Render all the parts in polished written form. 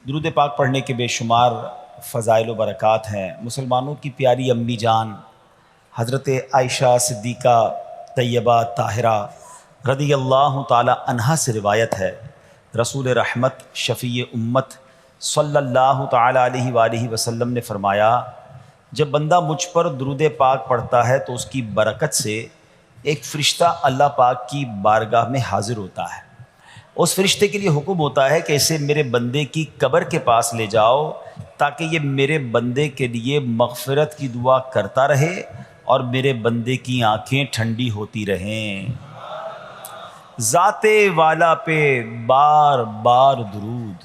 درود پاک پڑھنے کے بے شمار فضائل و برکات ہیں۔ مسلمانوں کی پیاری امی جان حضرت عائشہ صدیقہ طیبہ طاہرہ رضی اللہ تعالی عنہا سے روایت ہے، رسول رحمت شفیع امت صلی اللہ تعالی علیہ وآلہ وسلم نے فرمایا، جب بندہ مجھ پر درود پاک پڑھتا ہے تو اس کی برکت سے ایک فرشتہ اللہ پاک کی بارگاہ میں حاضر ہوتا ہے۔ اس فرشتے کے لیے حکم ہوتا ہے کہ اسے میرے بندے کی قبر کے پاس لے جاؤ تاکہ یہ میرے بندے کے لیے مغفرت کی دعا کرتا رہے اور میرے بندے کی آنکھیں ٹھنڈی ہوتی رہیں۔ ذات والا پہ بار بار درود،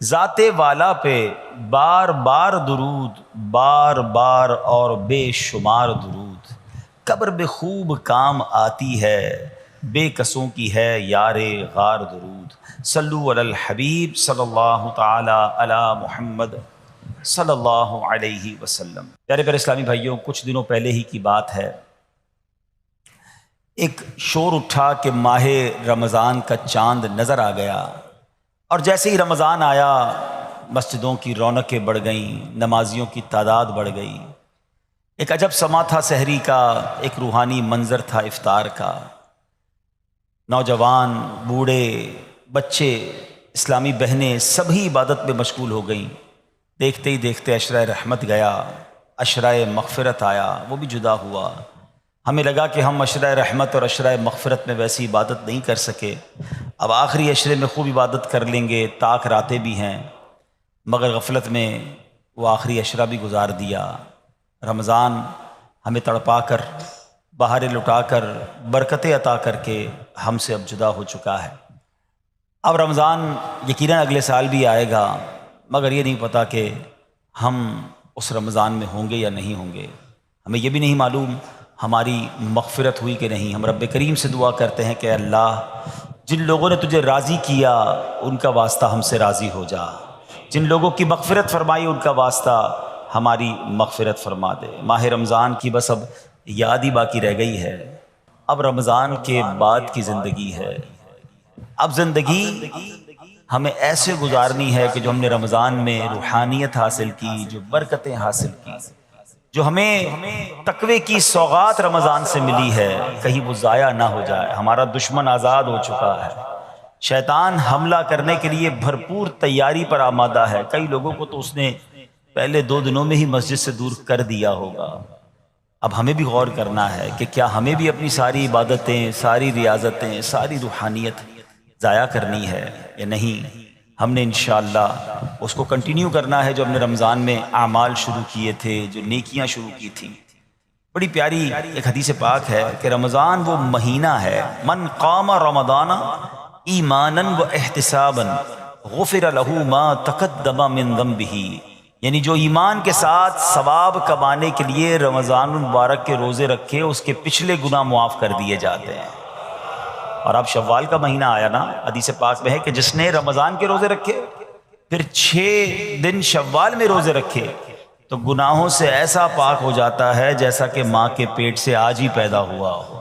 ذات والا پہ بار بار درود، بار بار اور بے شمار درود، قبر میں خوب کام آتی ہے، بے کسوں کی ہے یار غار درود۔ صلو علی الحبیب صلی اللہ تعالی علی محمد صلی اللہ علیہ وسلم۔ پیارے پیارے اسلامی بھائیوں، کچھ دنوں پہلے ہی کی بات ہے، ایک شور اٹھا کہ ماہ رمضان کا چاند نظر آ گیا، اور جیسے ہی رمضان آیا مسجدوں کی رونقیں بڑھ گئیں، نمازیوں کی تعداد بڑھ گئی۔ ایک عجب سما تھا سحری کا، ایک روحانی منظر تھا افطار کا۔ نوجوان، بوڑھے، بچے، اسلامی بہنیں سبھی عبادت میں مشغول ہو گئیں۔ دیکھتے ہی دیکھتے عشرہ رحمت گیا، عشرہ مغفرت آیا، وہ بھی جدا ہوا۔ ہمیں لگا کہ ہم عشرہ رحمت اور عشرہ مغفرت میں ویسی عبادت نہیں کر سکے، اب آخری عشرے میں خوب عبادت کر لیں گے، طاق راتیں بھی ہیں، مگر غفلت میں وہ آخری عشرہ بھی گزار دیا۔ رمضان ہمیں تڑپا کر، بہاریں لٹا کر، برکتیں عطا کر کے ہم سے اب جدا ہو چکا ہے۔ اب رمضان یقیناً اگلے سال بھی آئے گا، مگر یہ نہیں پتہ کہ ہم اس رمضان میں ہوں گے یا نہیں ہوں گے۔ ہمیں یہ بھی نہیں معلوم ہماری مغفرت ہوئی کہ نہیں۔ ہم رب کریم سے دعا کرتے ہیں کہ اللہ، جن لوگوں نے تجھے راضی کیا ان کا واسطہ ہم سے راضی ہو جا، جن لوگوں کی مغفرت فرمائی ان کا واسطہ ہماری مغفرت فرما دے۔ ماہ رمضان کی بس اب یاد ہی باقی رہ گئی ہے، اب رمضان کے بعد کی زندگی ہے۔ اب زندگی ہمیں ایسے گزارنی ہے کہ جو ہم نے رمضان میں روحانیت حاصل کی، جو برکتیں حاصل کی، جو ہمیں تقوی کی سوغات رمضان سے ملی ہے، کہیں وہ ضائع نہ ہو جائے۔ ہمارا دشمن آزاد ہو چکا ہے، شیطان حملہ کرنے کے لیے بھرپور تیاری پر آمادہ ہے۔ کئی لوگوں کو تو اس نے پہلے 2 دنوں میں ہی مسجد سے دور کر دیا ہوگا۔ اب ہمیں بھی غور کرنا ہے کہ کیا ہمیں بھی اپنی ساری عبادتیں، ساری ریاضتیں، ساری روحانیت ضائع کرنی ہے یا نہیں۔ ہم نے انشاءاللہ اس کو کنٹینیو کرنا ہے جو ہم نے رمضان میں اعمال شروع کیے تھے، جو نیکیاں شروع کی تھیں۔ بڑی پیاری ایک حدیث پاک ہے کہ رمضان وہ مہینہ ہے، من قام رمضان ایمانا و احتسابا غفر له ما تقدم من ذنبہ، یعنی جو ایمان کے ساتھ ثواب کمانے کے لیے رمضان المبارک کے روزے رکھے، اس کے پچھلے گناہ معاف کر دیے جاتے ہیں۔ اور اب شوال کا مہینہ آیا نا، حدیث پاک میں ہے کہ جس نے رمضان کے روزے رکھے پھر 6 دن شوال میں روزے رکھے تو گناہوں سے ایسا پاک ہو جاتا ہے جیسا کہ ماں کے پیٹ سے آج ہی پیدا ہوا ہو۔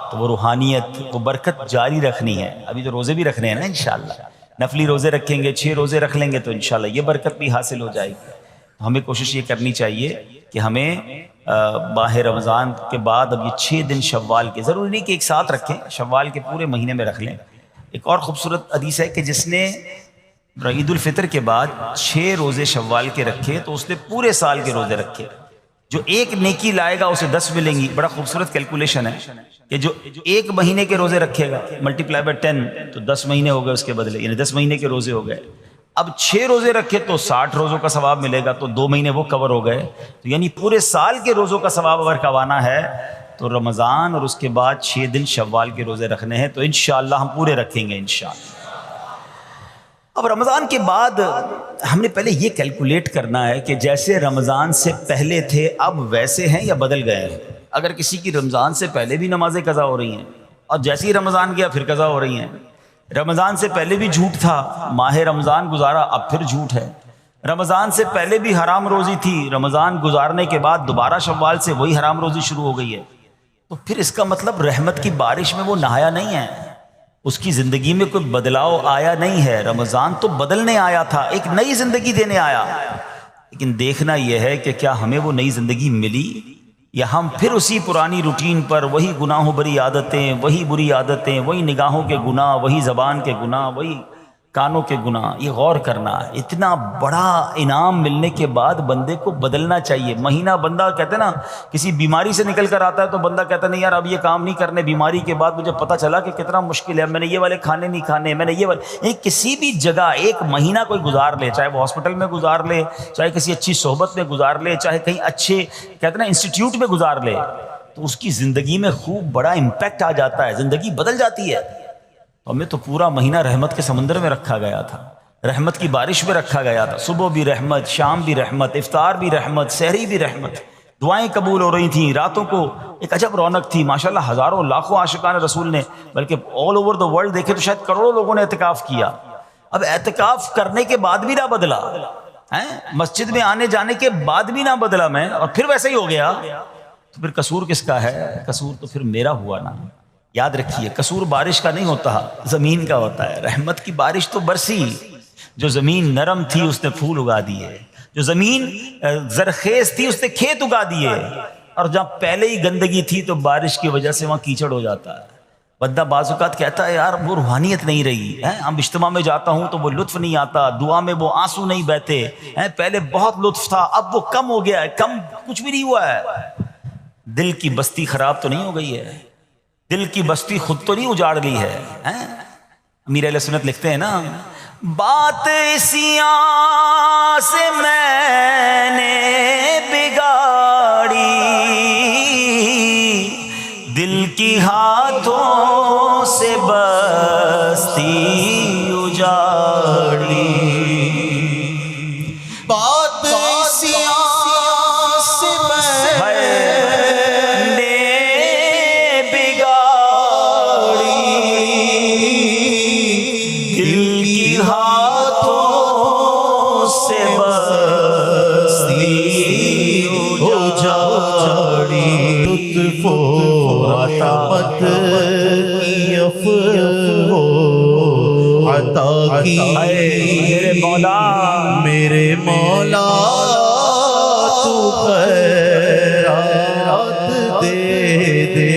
تو وہ روحانیت، وہ برکت جاری رکھنی ہے۔ ابھی تو روزے بھی رکھنے ہیں نا انشاءاللہ، نفلی روزے رکھیں گے، 6 روزے رکھ لیں گے تو انشاءاللہ یہ برکت بھی حاصل ہو جائے گی۔ ہمیں کوشش یہ کرنی چاہیے کہ ہمیں ماہ رمضان کے بعد اب یہ 6 دن شوال کے، ضروری نہیں کہ ایک ساتھ رکھیں، شوال کے پورے مہینے میں رکھ لیں۔ ایک اور خوبصورت حدیث ہے کہ جس نے عید الفطر کے بعد 6 روزے شوال کے رکھے تو اس نے پورے سال کے روزے رکھے، جو ایک نیکی لائے گا اسے 10 ملیں گی۔ بڑا خوبصورت کیلکولیشن ہے کہ جو 1 مہینے کے روزے رکھے گا ملٹیپلائی بائی 10 تو 10 مہینے ہو گئے اس کے بدلے، یعنی 10 مہینے کے روزے ہو گئے۔ اب 6 روزے رکھے تو 60 روزوں کا ثواب ملے گا، تو 2 مہینے وہ کور ہو گئے۔ تو یعنی پورے سال کے روزوں کا ثواب اگر کمانا ہے تو رمضان اور اس کے بعد 6 دن شوال کے روزے رکھنے ہیں، تو انشاءاللہ ہم پورے رکھیں گے انشاءاللہ۔ اب رمضان کے بعد ہم نے پہلے یہ کیلکولیٹ کرنا ہے کہ جیسے رمضان سے پہلے تھے اب ویسے ہیں یا بدل گئے ہیں۔ اگر کسی کی رمضان سے پہلے بھی نمازیں قضا ہو رہی ہیں اور جیسے ہی رمضان گیا پھر قضا ہو رہی ہیں، رمضان سے پہلے بھی جھوٹ تھا، ماہ رمضان گزارا اب پھر جھوٹ ہے، رمضان سے پہلے بھی حرام روزی تھی، رمضان گزارنے کے بعد دوبارہ شوال سے وہی حرام روزی شروع ہو گئی ہے، تو پھر اس کا مطلب رحمت کی بارش میں وہ نہایا نہیں ہے، اس کی زندگی میں کوئی بدلاؤ آیا نہیں ہے. رمضان تو بدلنے آیا تھا، ایک نئی زندگی دینے آیا، لیکن دیکھنا یہ ہے کہ کیا ہمیں وہ نئی زندگی ملی یا ہم پھر اسی پرانی روٹین پر، وہی گناہوں بری عادتیں، وہی بری عادتیں، وہی نگاہوں کے گناہ، وہی زبان کے گناہ، وہی کانوں کے گناہ. یہ غور کرنا، اتنا بڑا انعام ملنے کے بعد بندے کو بدلنا چاہیے. مہینہ بندہ کہتے ہیں نا، کسی بیماری سے نکل کر آتا ہے تو بندہ کہتا نہیں یار اب یہ کام نہیں کرنے. بیماری کے بعد مجھے پتا چلا کہ کتنا مشکل ہے، میں نے یہ والے کھانے نہیں کھانے، میں نے یہ والے، کسی بھی جگہ ایک مہینہ کوئی گزار لے، چاہے وہ ہاسپٹل میں گزار لے، چاہے کسی اچھی صحبت میں گزار لے، چاہے کہیں اچھے کہتے ہیں نا انسٹیٹیوٹ میں گزار لے، تو اس کی زندگی میں خوب بڑا امپیکٹ آ جاتا ہے، زندگی بدل جاتی ہے. ہمیں تو پورا مہینہ رحمت کے سمندر میں رکھا گیا تھا، رحمت کی بارش میں رکھا گیا تھا. صبح بھی رحمت، شام بھی رحمت، افطار بھی رحمت، سحری بھی رحمت، دعائیں قبول ہو رہی تھیں، راتوں کو ایک عجب رونق تھی. ماشاءاللہ ہزاروں لاکھوں عاشقان رسول نے، بلکہ آل اوور دا ورلڈ دیکھے تو شاید کروڑوں لوگوں نے اعتکاف کیا. اب اعتکاف کرنے کے بعد بھی نہ بدلا، مسجد میں آنے جانے کے بعد بھی نہ بدلا میں، اور پھر ویسے ہی ہو گیا، تو پھر قصور کس کا ہے؟ قصور تو پھر میرا ہوا نا. یاد رکھیے قصور بارش کا نہیں ہوتا، زمین کا ہوتا ہے. رحمت کی بارش تو برسی، جو زمین نرم تھی اس نے پھول اگا دیے، جو زمین زرخیز تھی اس نے کھیت اگا دیے، اور جہاں پہلے ہی گندگی تھی تو بارش کی وجہ سے وہاں کیچڑ ہو جاتا ہے. بندہ بعض اوقات کہتا ہے یار وہ روحانیت نہیں رہی ہے، ہم اجتماع میں جاتا ہوں تو وہ لطف نہیں آتا، دعا میں وہ آنسو نہیں بہتے ہیں، پہلے بہت لطف تھا اب وہ کم ہو گیا ہے. کم کچھ بھی نہیں ہوا ہے. دل کی بستی خراب تو نہیں ہو گئی ہے، دل کی بستی خود تو نہیں اجاڑ لی ہے. امیر اہل سنت لکھتے ہیں نا، بات اسیاں سے میں نے بگاڑی، دل کی ہاتھوں سے بستی اجاڑی. بات اسیاں سے میں میرے مولا، میرے مولا تو خیرات دے دے.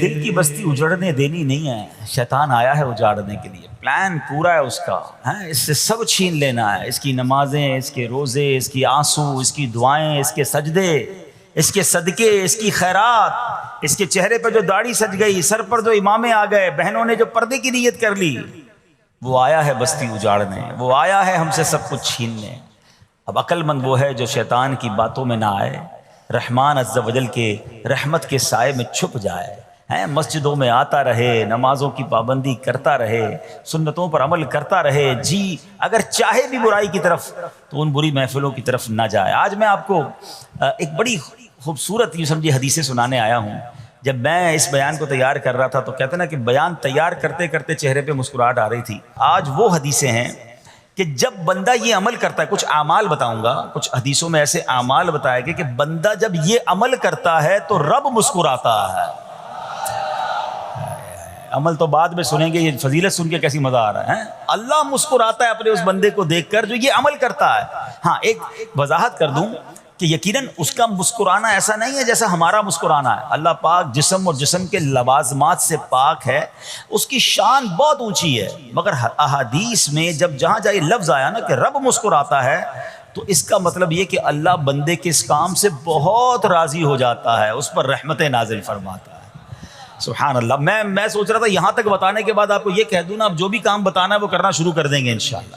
دل کی بستی اجڑنے دینی نہیں ہے، شیطان آیا ہے اجاڑنے کے لیے، پلان پورا ہے اس کا. اس سے سب چھین لینا ہے، اس کی نمازیں، اس کے روزے، اس کی آنسو، اس کی دعائیں، اس کے سجدے، اس کے صدقے، اس کی خیرات، اس کے چہرے پر جو داڑھی سج گئی، سر پر جو امامے آ گئے، بہنوں نے جو پردے کی نیت کر لی. وہ آیا ہے بستی اجاڑنے، وہ آیا ہے ہم سے سب کچھ چھیننے. اب عقل مند وہ ہے جو شیطان کی باتوں میں نہ آئے، رحمان عز و جل کے رحمت کے سائے میں چھپ جائے، مسجدوں میں آتا رہے، نمازوں کی پابندی کرتا رہے، سنتوں پر عمل کرتا رہے. جی اگر چاہے بھی برائی کی طرف تو ان بری محفلوں کی طرف نہ جائے. آج میں آپ کو ایک بڑی خوبصورت یوں سمجھے حدیثیں سنانے آیا ہوں. جب میں اس بیان کو تیار کر رہا تھا تو کہتے نا کہ بیان تیار کرتے کرتے چہرے پہ مسکراہٹ آ رہی تھی. آج وہ حدیثیں ہیں کہ جب بندہ یہ عمل کرتا ہے، کچھ اعمال بتاؤں گا، کچھ حدیثوں میں ایسے اعمال بتائے گئے کہ بندہ جب یہ عمل کرتا ہے تو رب مسکراتا ہے. عمل تو بعد میں سنیں گے، یہ فضیلت سن کے کیسی مزہ آ رہا ہے. اللہ مسکراتا ہے اپنے اس بندے کو دیکھ کر جو یہ عمل کرتا ہے. ہاں ایک وضاحت کر دوں کہ یقیناً اس کا مسکرانا ایسا نہیں ہے جیسا ہمارا مسکرانا ہے. اللہ پاک جسم اور جسم کے لوازمات سے پاک ہے، اس کی شان بہت اونچی ہے. مگر احادیث میں جب جہاں جائے لفظ آیا نا کہ رب مسکراتا ہے، تو اس کا مطلب یہ کہ اللہ بندے کے اس کام سے بہت راضی ہو جاتا ہے، اس پر رحمتیں نازل فرماتا ہے. سبحان اللہ. میں سوچ رہا تھا یہاں تک بتانے کے بعد آپ کو یہ کہہ دوں نا، اب جو بھی کام بتانا ہے وہ کرنا شروع کر دیں گے انشاءاللہ.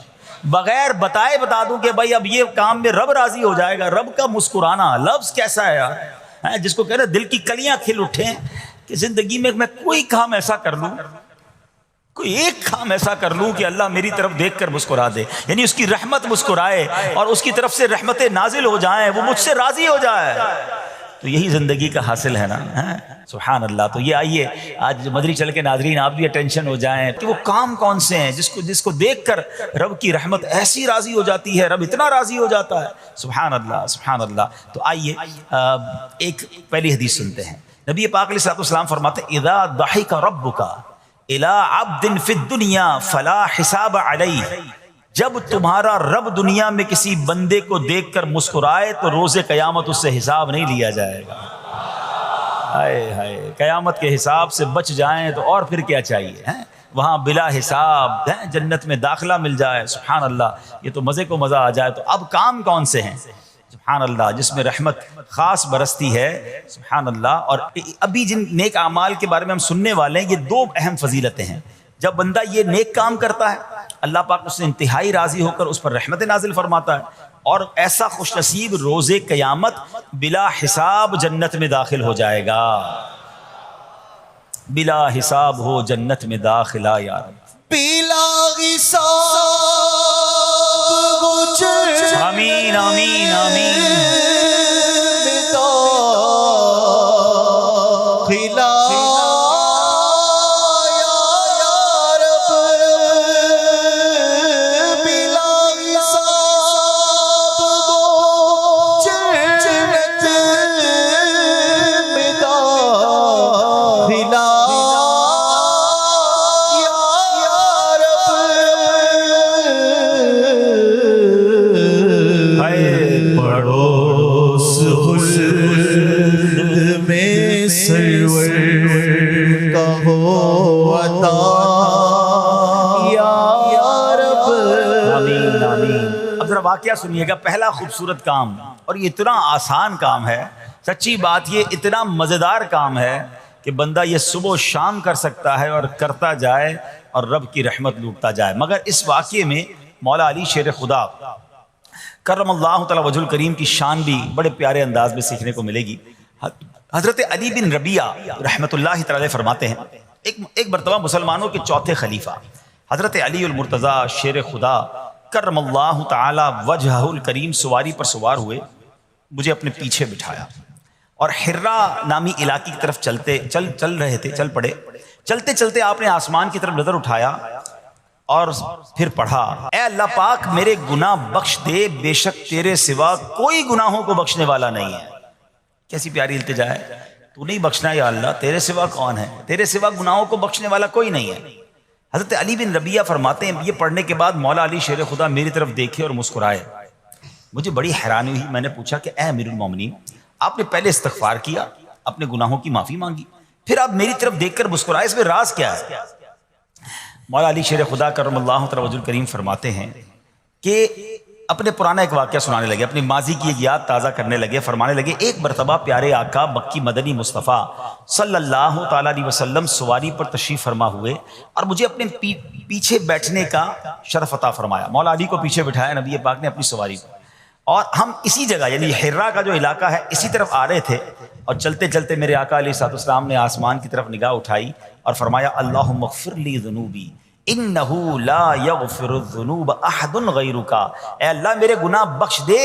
بغیر بتائے بتا دوں کہ بھائی اب یہ کام میں رب راضی ہو جائے گا. رب کا مسکرانا لفظ کیسا ہے یار، جس کو کہہ رہے دل کی کلیاں کھل اٹھیں کہ زندگی میں میں کوئی کام ایسا کر لوں، کوئی ایک کام ایسا کر لوں کہ اللہ میری طرف دیکھ کر مسکرا دے، یعنی اس کی رحمت مسکرائے اور اس کی طرف سے رحمتیں نازل ہو جائیں، وہ مجھ سے راضی ہو جائے. تو یہی زندگی کا حاصل ہے نا. سبحان اللہ. تو یہ آئیے آج مدری چل کے ناظرین آپ بھی اٹینشن ہو جائیں کہ وہ کام کون سے ہیں جس کو دیکھ کر رب کی رحمت ایسی راضی ہو جاتی ہے، رب اتنا راضی ہو جاتا ہے. سبحان اللہ سبحان اللہ. تو آئیے ایک پہلی حدیث سنتے ہیں. نبی پاک علیہ الصلوۃ والسلام فرماتے ہیں اذا ضحک ربک الی عبد فی الدنیا فلا حساب علیہ، جب تمہارا رب دنیا میں کسی بندے کو دیکھ کر مسکرائے تو روز قیامت اس سے حساب نہیں لیا جائے گا۔ ہائے ہائے، قیامت کے حساب سے بچ جائیں تو اور پھر کیا چاہیے ہیں؟ وہاں بلا حساب جنت میں داخلہ مل جائے، سبحان اللہ، یہ تو مزے کو مزہ آ جائے۔ تو اب کام کون سے ہیں؟ سبحان اللہ، جس میں رحمت خاص برستی ہے، سبحان اللہ۔ اور ابھی جن نیک اعمال کے بارے میں ہم سننے والے ہیں، یہ دو اہم فضیلتیں ہیں۔ جب بندہ یہ نیک کام کرتا ہے، اللہ پاک اس سے انتہائی راضی ہو کر اس پر رحمت نازل فرماتا ہے، اور ایسا خوش نصیب روز قیامت بلا حساب جنت میں داخل ہو جائے گا۔ بلا حساب ہو جنت میں داخلہ یا رب، بلا حساب آمین آمین آمین۔ واقعہ سنیے گا، پہلا خوبصورت کام، اور یہ اتنا آسان کام ہے، سچی بات یہ اتنا مزیدار کام ہے کہ بندہ یہ صبح و شام کر سکتا ہے اور کرتا جائے اور رب کی رحمت لوٹتا جائے۔ مگر اس واقعے میں مولا علی شیر خدا کرم اللہ تعالی وجہ الکریم کی شان بھی بڑے پیارے انداز میں سیکھنے کو ملے گی۔ حضرت علی بن ربیعہ رحمۃ اللہ تعالی فرماتے ہیں، ایک مرتبہ مسلمانوں کے چوتھے خلیفہ حضرت علی المرتضیٰ شیر خدا کرم اللہ تعالی وجہ الکریم سواری پر سوار ہوئے، مجھے اپنے پیچھے بٹھایا اور حرا نامی علاقے کی طرف چل رہے تھے، چل پڑے۔ چلتے چلتے آپ نے آسمان کی طرف نظر اٹھایا اور پھر پڑھا، اے اللہ پاک میرے گناہ بخش دے، بے شک تیرے سوا کوئی گناہوں کو بخشنے والا نہیں ہے۔ کیسی پیاری التجا ہے، تو نہیں بخشنا یا اللہ، تیرے سوا کون ہے؟ تیرے سوا گناہوں کو بخشنے والا کوئی نہیں ہے۔ حضرت علی بن ربیعہ فرماتے ہیں، یہ پڑھنے کے بعد مولا علی شیر خدا میری طرف دیکھے اور مسکرائے۔ مجھے بڑی حیرانی ہوئی، میں نے پوچھا کہ اے امیر المومنین، آپ نے پہلے استغفار کیا، اپنے گناہوں کی معافی مانگی، پھر آپ میری طرف دیکھ کر مسکرائے، اس میں راز کیا ہے؟ مولا علی شیر خدا کرم اللہ تعالی وجہ الکریم فرماتے ہیں کہ اپنے پرانا ایک واقعہ سنانے لگے، اپنی ماضی کی ایک یاد تازہ کرنے لگے، فرمانے لگے، ایک مرتبہ پیارے آقا مکی مدنی مصطفیٰ صلی اللہ تعالیٰ علیہ وسلم سواری پر تشریف فرما ہوئے اور مجھے اپنے پیچھے بیٹھنے کا شرف عطا فرمایا۔ مولا علی کو پیچھے بٹھایا نبی پاک نے اپنی سواری پر، اور ہم اسی جگہ یعنی حرا کا جو علاقہ ہے اسی طرف آ رہے تھے، اور چلتے چلتے میرے آقا علیہ الصلوۃ والسلام نے آسمان کی طرف نگاہ اٹھائی اور فرمایا، اللہم اغفر لی ذنوبی انہ لا یغفر الذنوب احد غیرک، اے اللہ میرے گناہ بخش دے،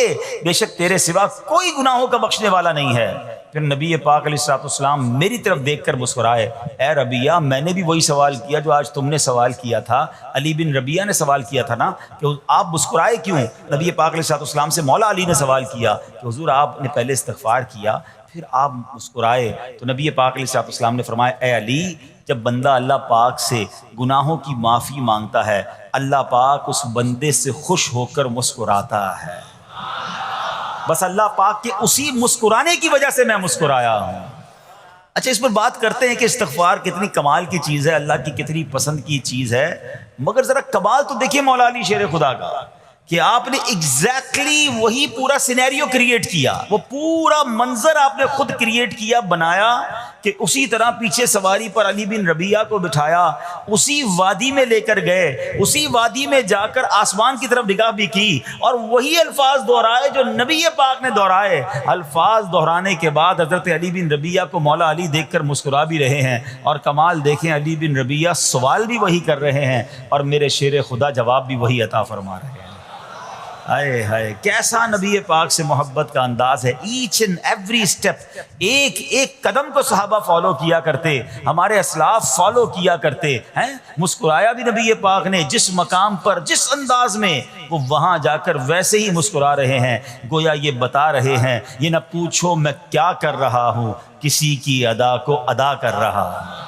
بے شک تیرے سوا کوئی گناہوں کا بخشنے والا نہیں ہے۔ پھر نبی پاک علیہ الصلوۃ والسلام میری طرف دیکھ کر مسکرائے، اے ربیعہ میں نے بھی وہی سوال کیا جو آج تم نے سوال کیا تھا، علی بن ربیعہ نے سوال کیا تھا نا کہ آپ مسکرائے کیوں؟ نبی پاک علیہ الصلوۃ والسلام سے مولا علی نے سوال کیا کہ حضور آپ نے پہلے استغفار کیا پھر آپ مسکرائے، تو نبی پاک علیہ الصلوۃ والسلام نے فرمایا، اے علی جب بندہ اللہ پاک سے گناہوں کی معافی مانگتا ہے، اللہ پاک اس بندے سے خوش ہو کر مسکراتا ہے، بس اللہ پاک کے اسی مسکرانے کی وجہ سے میں مسکرایا ہوں۔ اچھا، اس پر بات کرتے ہیں کہ استغفار کتنی کمال کی چیز ہے، اللہ کی کتنی پسند کی چیز ہے، مگر ذرا کمال تو دیکھیے مولا علی شیر خدا کا کہ آپ نے ایگزیکٹلی وہی پورا سینیریو کریٹ کیا، وہ پورا منظر آپ نے خود کریٹ کیا، بنایا کہ اسی طرح پیچھے سواری پر علی بن ربیعہ کو بٹھایا، اسی وادی میں لے کر گئے، اسی وادی میں جا کر آسمان کی طرف نگاہ بھی کی اور وہی الفاظ دہرائے جو نبی پاک نے دہرائے۔ الفاظ دہرانے کے بعد حضرت علی بن ربیعہ کو مولا علی دیکھ کر مسکرا بھی رہے ہیں، اور کمال دیکھیں علی بن ربیعہ سوال بھی وہی کر رہے ہیں اور میرے شیر خدا جواب بھی وہی عطا فرما رہے ہیں۔ ہائے ہائے، کیسا نبی پاک سے محبت کا انداز ہے، ایچ اینڈ ایوری اسٹیپ، ایک ایک قدم کو صحابہ فالو کیا کرتے، ہمارے اسلاف فالو کیا کرتے ہیں۔ مسکرایا بھی نبی پاک نے، جس مقام پر جس انداز میں، وہ وہاں جا کر ویسے ہی مسکرا رہے ہیں، گویا یہ بتا رہے ہیں یہ نہ پوچھو میں کیا کر رہا ہوں، کسی کی ادا کو ادا کر رہا ہوں۔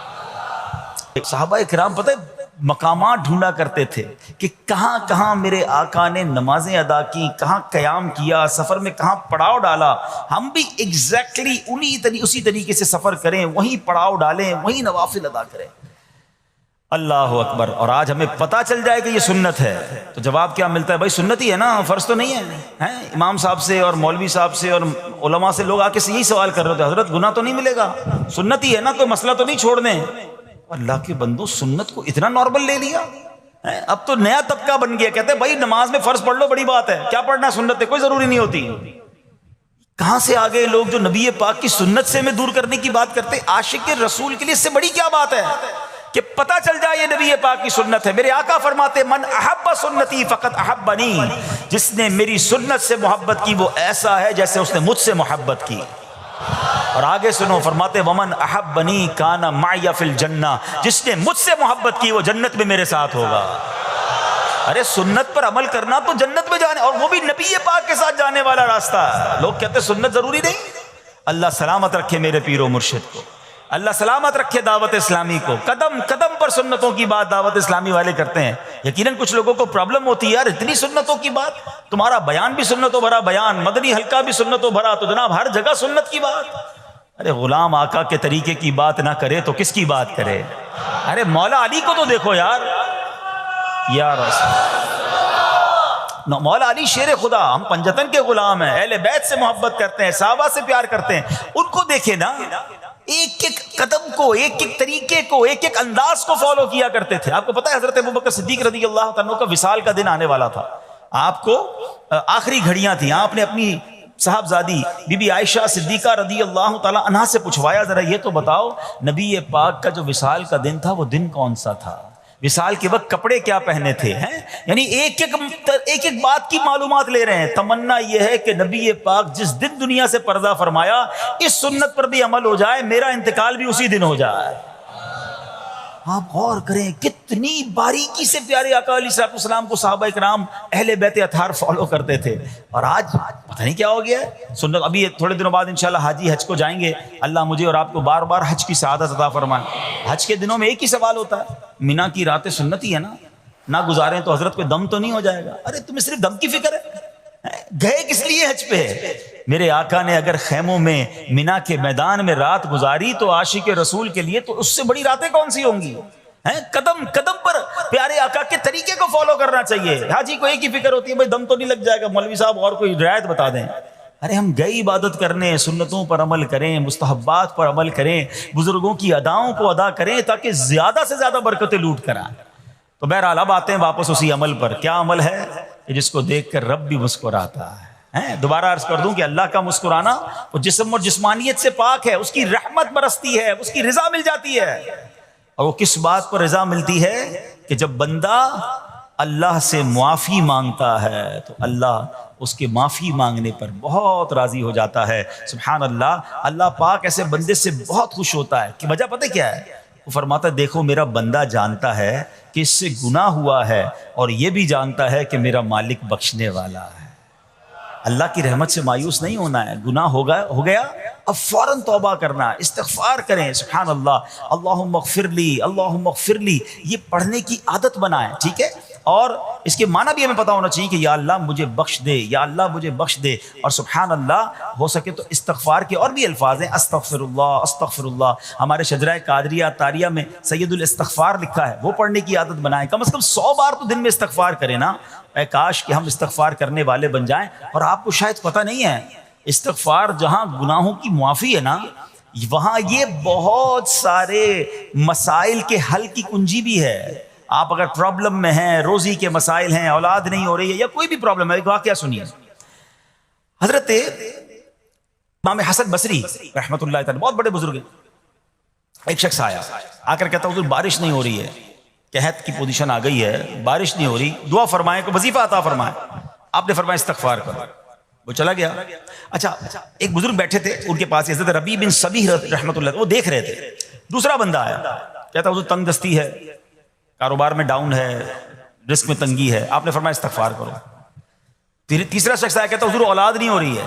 صحابہ کرام پتہ ہے مقامات ڈھونڈا کرتے تھے کہ کہاں کہاں میرے آقا نے نمازیں ادا کی، کہاں قیام کیا، سفر میں کہاں پڑاؤ ڈالا، ہم بھی ایگزیکٹلی اسی طریقے سے سفر کریں، وہیں پڑاؤ ڈالیں، وہیں نوافل ادا کریں۔ اللہ اکبر۔ اور آج ہمیں پتہ چل جائے کہ یہ سنت ہے تو جواب کیا ملتا ہے؟ بھائی سنت ہی ہے نا، فرض تو نہیں ہے۔ امام صاحب سے اور مولوی صاحب سے اور علماء سے لوگ آ کے یہی سوال کر رہے تھے، حضرت گناہ تو نہیں ملے گا؟ سنت ہی ہے نا، کوئی مسئلہ تو نہیں چھوڑ دیں؟ اللہ کے بندو، سنت کو اتنا نارمل لے لیا، اب تو نیا طبقہ بن گیا، کہتے ہیں بھائی نماز میں فرض پڑھ لو، بڑی بات ہے، کیا پڑھنا، سنت ہے کوئی ضروری نہیں ہوتی۔ کہاں سے آگئے لوگ جو نبی پاک کی سنت سے ہمیں دور کرنے کی بات کرتے؟ عاشق رسول کے لیے اس سے بڑی کیا بات ہے کہ پتہ چل جائے یہ نبی پاک کی سنت ہے۔ میرے آقا فرماتے من احب سنتی فقط احبنی، جس نے میری سنت سے محبت کی وہ ایسا ہے جیسے اس نے مجھ سے محبت کی۔ اور آگے سنو، فرماتے ومن احبنی کان معی فی الجنہ، جس نے مجھ سے محبت کی وہ جنت میں میرے ساتھ ہوگا۔ ارے سنت پر عمل کرنا تو جنت میں جانے، اور وہ بھی نبی پاک کے ساتھ جانے والا راستہ ہے۔ لوگ کہتے ہیں سنت ضروری نہیں۔ اللہ سلامت رکھے میرے پیر و مرشد کو، اللہ سلامت رکھے دعوت اسلامی کو، قدم قدم پر سنتوں کی بات دعوت اسلامی والے کرتے ہیں۔ یقیناً کچھ لوگوں کو پرابلم ہوتی ہے، یار اتنی سنتوں کی بات، تمہارا بیان بھی سنتوں بھرا بیان، مدنی حلقہ بھی سنتوں بھرا، تو جناب ہر جگہ سنت کی بات۔ ارے غلام آقا کے طریقے کی بات نہ کرے تو کس کی بات کرے؟ ارے مولا علی کو تو دیکھو یار، مولا علی شیر خدا، ہم پنجتن کے غلام ہیں، اہل بیت سے محبت کرتے ہیں، صحابہ سے پیار کرتے ہیں، ان کو دیکھے نا، ایک ایک قدم کو، ایک ایک طریقے کو، ایک ایک انداز کو فالو کیا کرتے تھے۔ آپ کو پتہ ہے حضرت ابوبکر صدیق رضی اللہ تعالیٰ کا وصال کا دن آنے والا تھا، آپ کو آخری گھڑیاں تھیں، آپ نے اپنی صاحبزادی بی بی عائشہ صدیقہ رضی اللہ تعالیٰ عنہا سے پوچھوایا ذرا یہ تو بتاؤ نبی پاک کا جو وصال کا دن تھا وہ دن کون سا تھا؟ وصال کے وقت کپڑے کیا پہنے تھے؟ یعنی ایک ایک بات کی معلومات لے رہے ہیں۔ تمنا یہ ہے کہ نبی پاک جس دن دنیا سے پردہ فرمایا اس سنت پر بھی عمل ہو جائے، میرا انتقال بھی اسی دن ہو جائے۔ آپ غور کریں کتنی باریکی سے پیارے آقا علیہ الصلوۃ والسلام کو صحابہ کرام اہل بیت اطہار فالو کرتے تھے، اور آج پتہ نہیں کیا ہو گیا ہے سنت۔ ابھی تھوڑے دنوں بعد انشاءاللہ حاجی حج کو جائیں گے، اللہ مجھے اور آپ کو بار بار حج کی سعادت عطا فرمائے۔ حج کے دنوں میں ایک ہی سوال ہوتا ہے، مینا کی راتیں سنت ہی ہے نا، نہ گزاریں تو حضرت کوئی دم تو نہیں ہو جائے گا؟ ارے تمہیں صرف دم کی فکر ہے، گئے کس لیے حج پہ؟ میرے آقا نے اگر خیموں میں مینا کے میدان میں رات گزاری تو عاشق رسول کے لیے تو اس سے بڑی راتیں کون سی ہوں گی؟ قدم قدم پر پیارے آقا کے طریقے کو فالو کرنا چاہیے۔ حاجی کو ایک ہی فکر ہوتی ہے بھائی دم تو نہیں لگ جائے گا، مولوی صاحب اور کوئی رعایت بتا دیں۔ ارے ہم گئے عبادت کرنے، سنتوں پر عمل کریں، مستحبات پر عمل کریں، بزرگوں کی اداؤں کو ادا کریں تاکہ زیادہ سے زیادہ برکتیں لوٹ کر آئیں۔ تو بہرحال اب آتے ہیں واپس اسی عمل پر۔ کیا عمل ہے؟ جس کو دیکھ کر رب بھی مسکراتا ہے۔ دوبارہ عرض کر دوں کہ اللہ کا مسکرانا وہ جسم اور جسمانیت سے پاک ہے، اس کی رحمت برستی ہے، اس کی رضا مل جاتی ہے۔ اور وہ کس بات پر رضا ملتی ہے کہ جب بندہ اللہ سے معافی مانگتا ہے تو اللہ اس کے معافی مانگنے پر بہت راضی ہو جاتا ہے۔ سبحان اللہ، اللہ پاک ایسے بندے سے بہت خوش ہوتا ہے کہ وجہ پتہ کیا ہے؟ وہ فرماتا ہے دیکھو میرا بندہ جانتا ہے کہ اس سے گناہ ہوا ہے اور یہ بھی جانتا ہے کہ میرا مالک بخشنے والا ہے۔ اللہ کی رحمت سے مایوس نہیں ہونا ہے، گناہ ہو گیا اب فوراً توبہ کرنا، استغفار کریں۔ سبحان اللہ، اللہم اغفر لی، اللہم اغفر لی، یہ پڑھنے کی عادت بنائیں، ٹھیک ہے؟ اور اس کے معنی بھی ہمیں پتہ ہونا چاہیے کہ یا اللہ مجھے بخش دے، یا اللہ مجھے بخش دے۔ اور سبحان اللہ، ہو سکے تو استغفار کے اور بھی الفاظ ہیں، استغفر اللہ، استغفر اللہ۔ ہمارے شجرہ قادریہ تاریہ میں سید الاستغفار لکھا ہے، وہ پڑھنے کی عادت بنائیں، کم از کم 100 بار تو دن میں استغفار کریں نا۔ اے کاش کہ ہم استغفار کرنے والے بن جائیں۔ اور آپ کو شاید پتہ نہیں ہے، استغفار جہاں گناہوں کی معافی ہے نا، وہاں یہ بہت سارے مسائل کے حل کی کنجی بھی ہے۔ آپ اگر پرابلم میں ہیں، روزی کے مسائل ہیں، اولاد نہیں ہو رہی ہے یا کوئی بھی پرابلم ہے، ایک واقعہ سنیے۔ حضرت امام حسن بصری رحمۃ اللہ تعالی بہت بڑے بزرگ ہیں، ایک شخص آیا آ کر کہتا حضور بارش نہیں ہو رہی ہے، قحط کی پوزیشن آ گئی ہے، بارش نہیں ہو رہی، دعا فرمائیں، کوئی وظیفہ عطا فرمائیں۔ آپ نے فرمایا استغفار کرو، وہ چلا گیا۔ اچھا ایک بزرگ بیٹھے تھے ان کے پاس، حضرت ربیع بن صبیح رحمۃ اللہ، وہ دیکھ رہے تھے۔ دوسرا بندہ آیا، کہتا حضور تنگ دستی ہے، کاروبار میں ڈاؤن ہے، رزق میں تنگی ہے۔ آپ نے فرمایا استغفار کرو۔ پھر تیسرا شخص آیا، کہتا حضور اولاد نہیں ہو رہی ہے،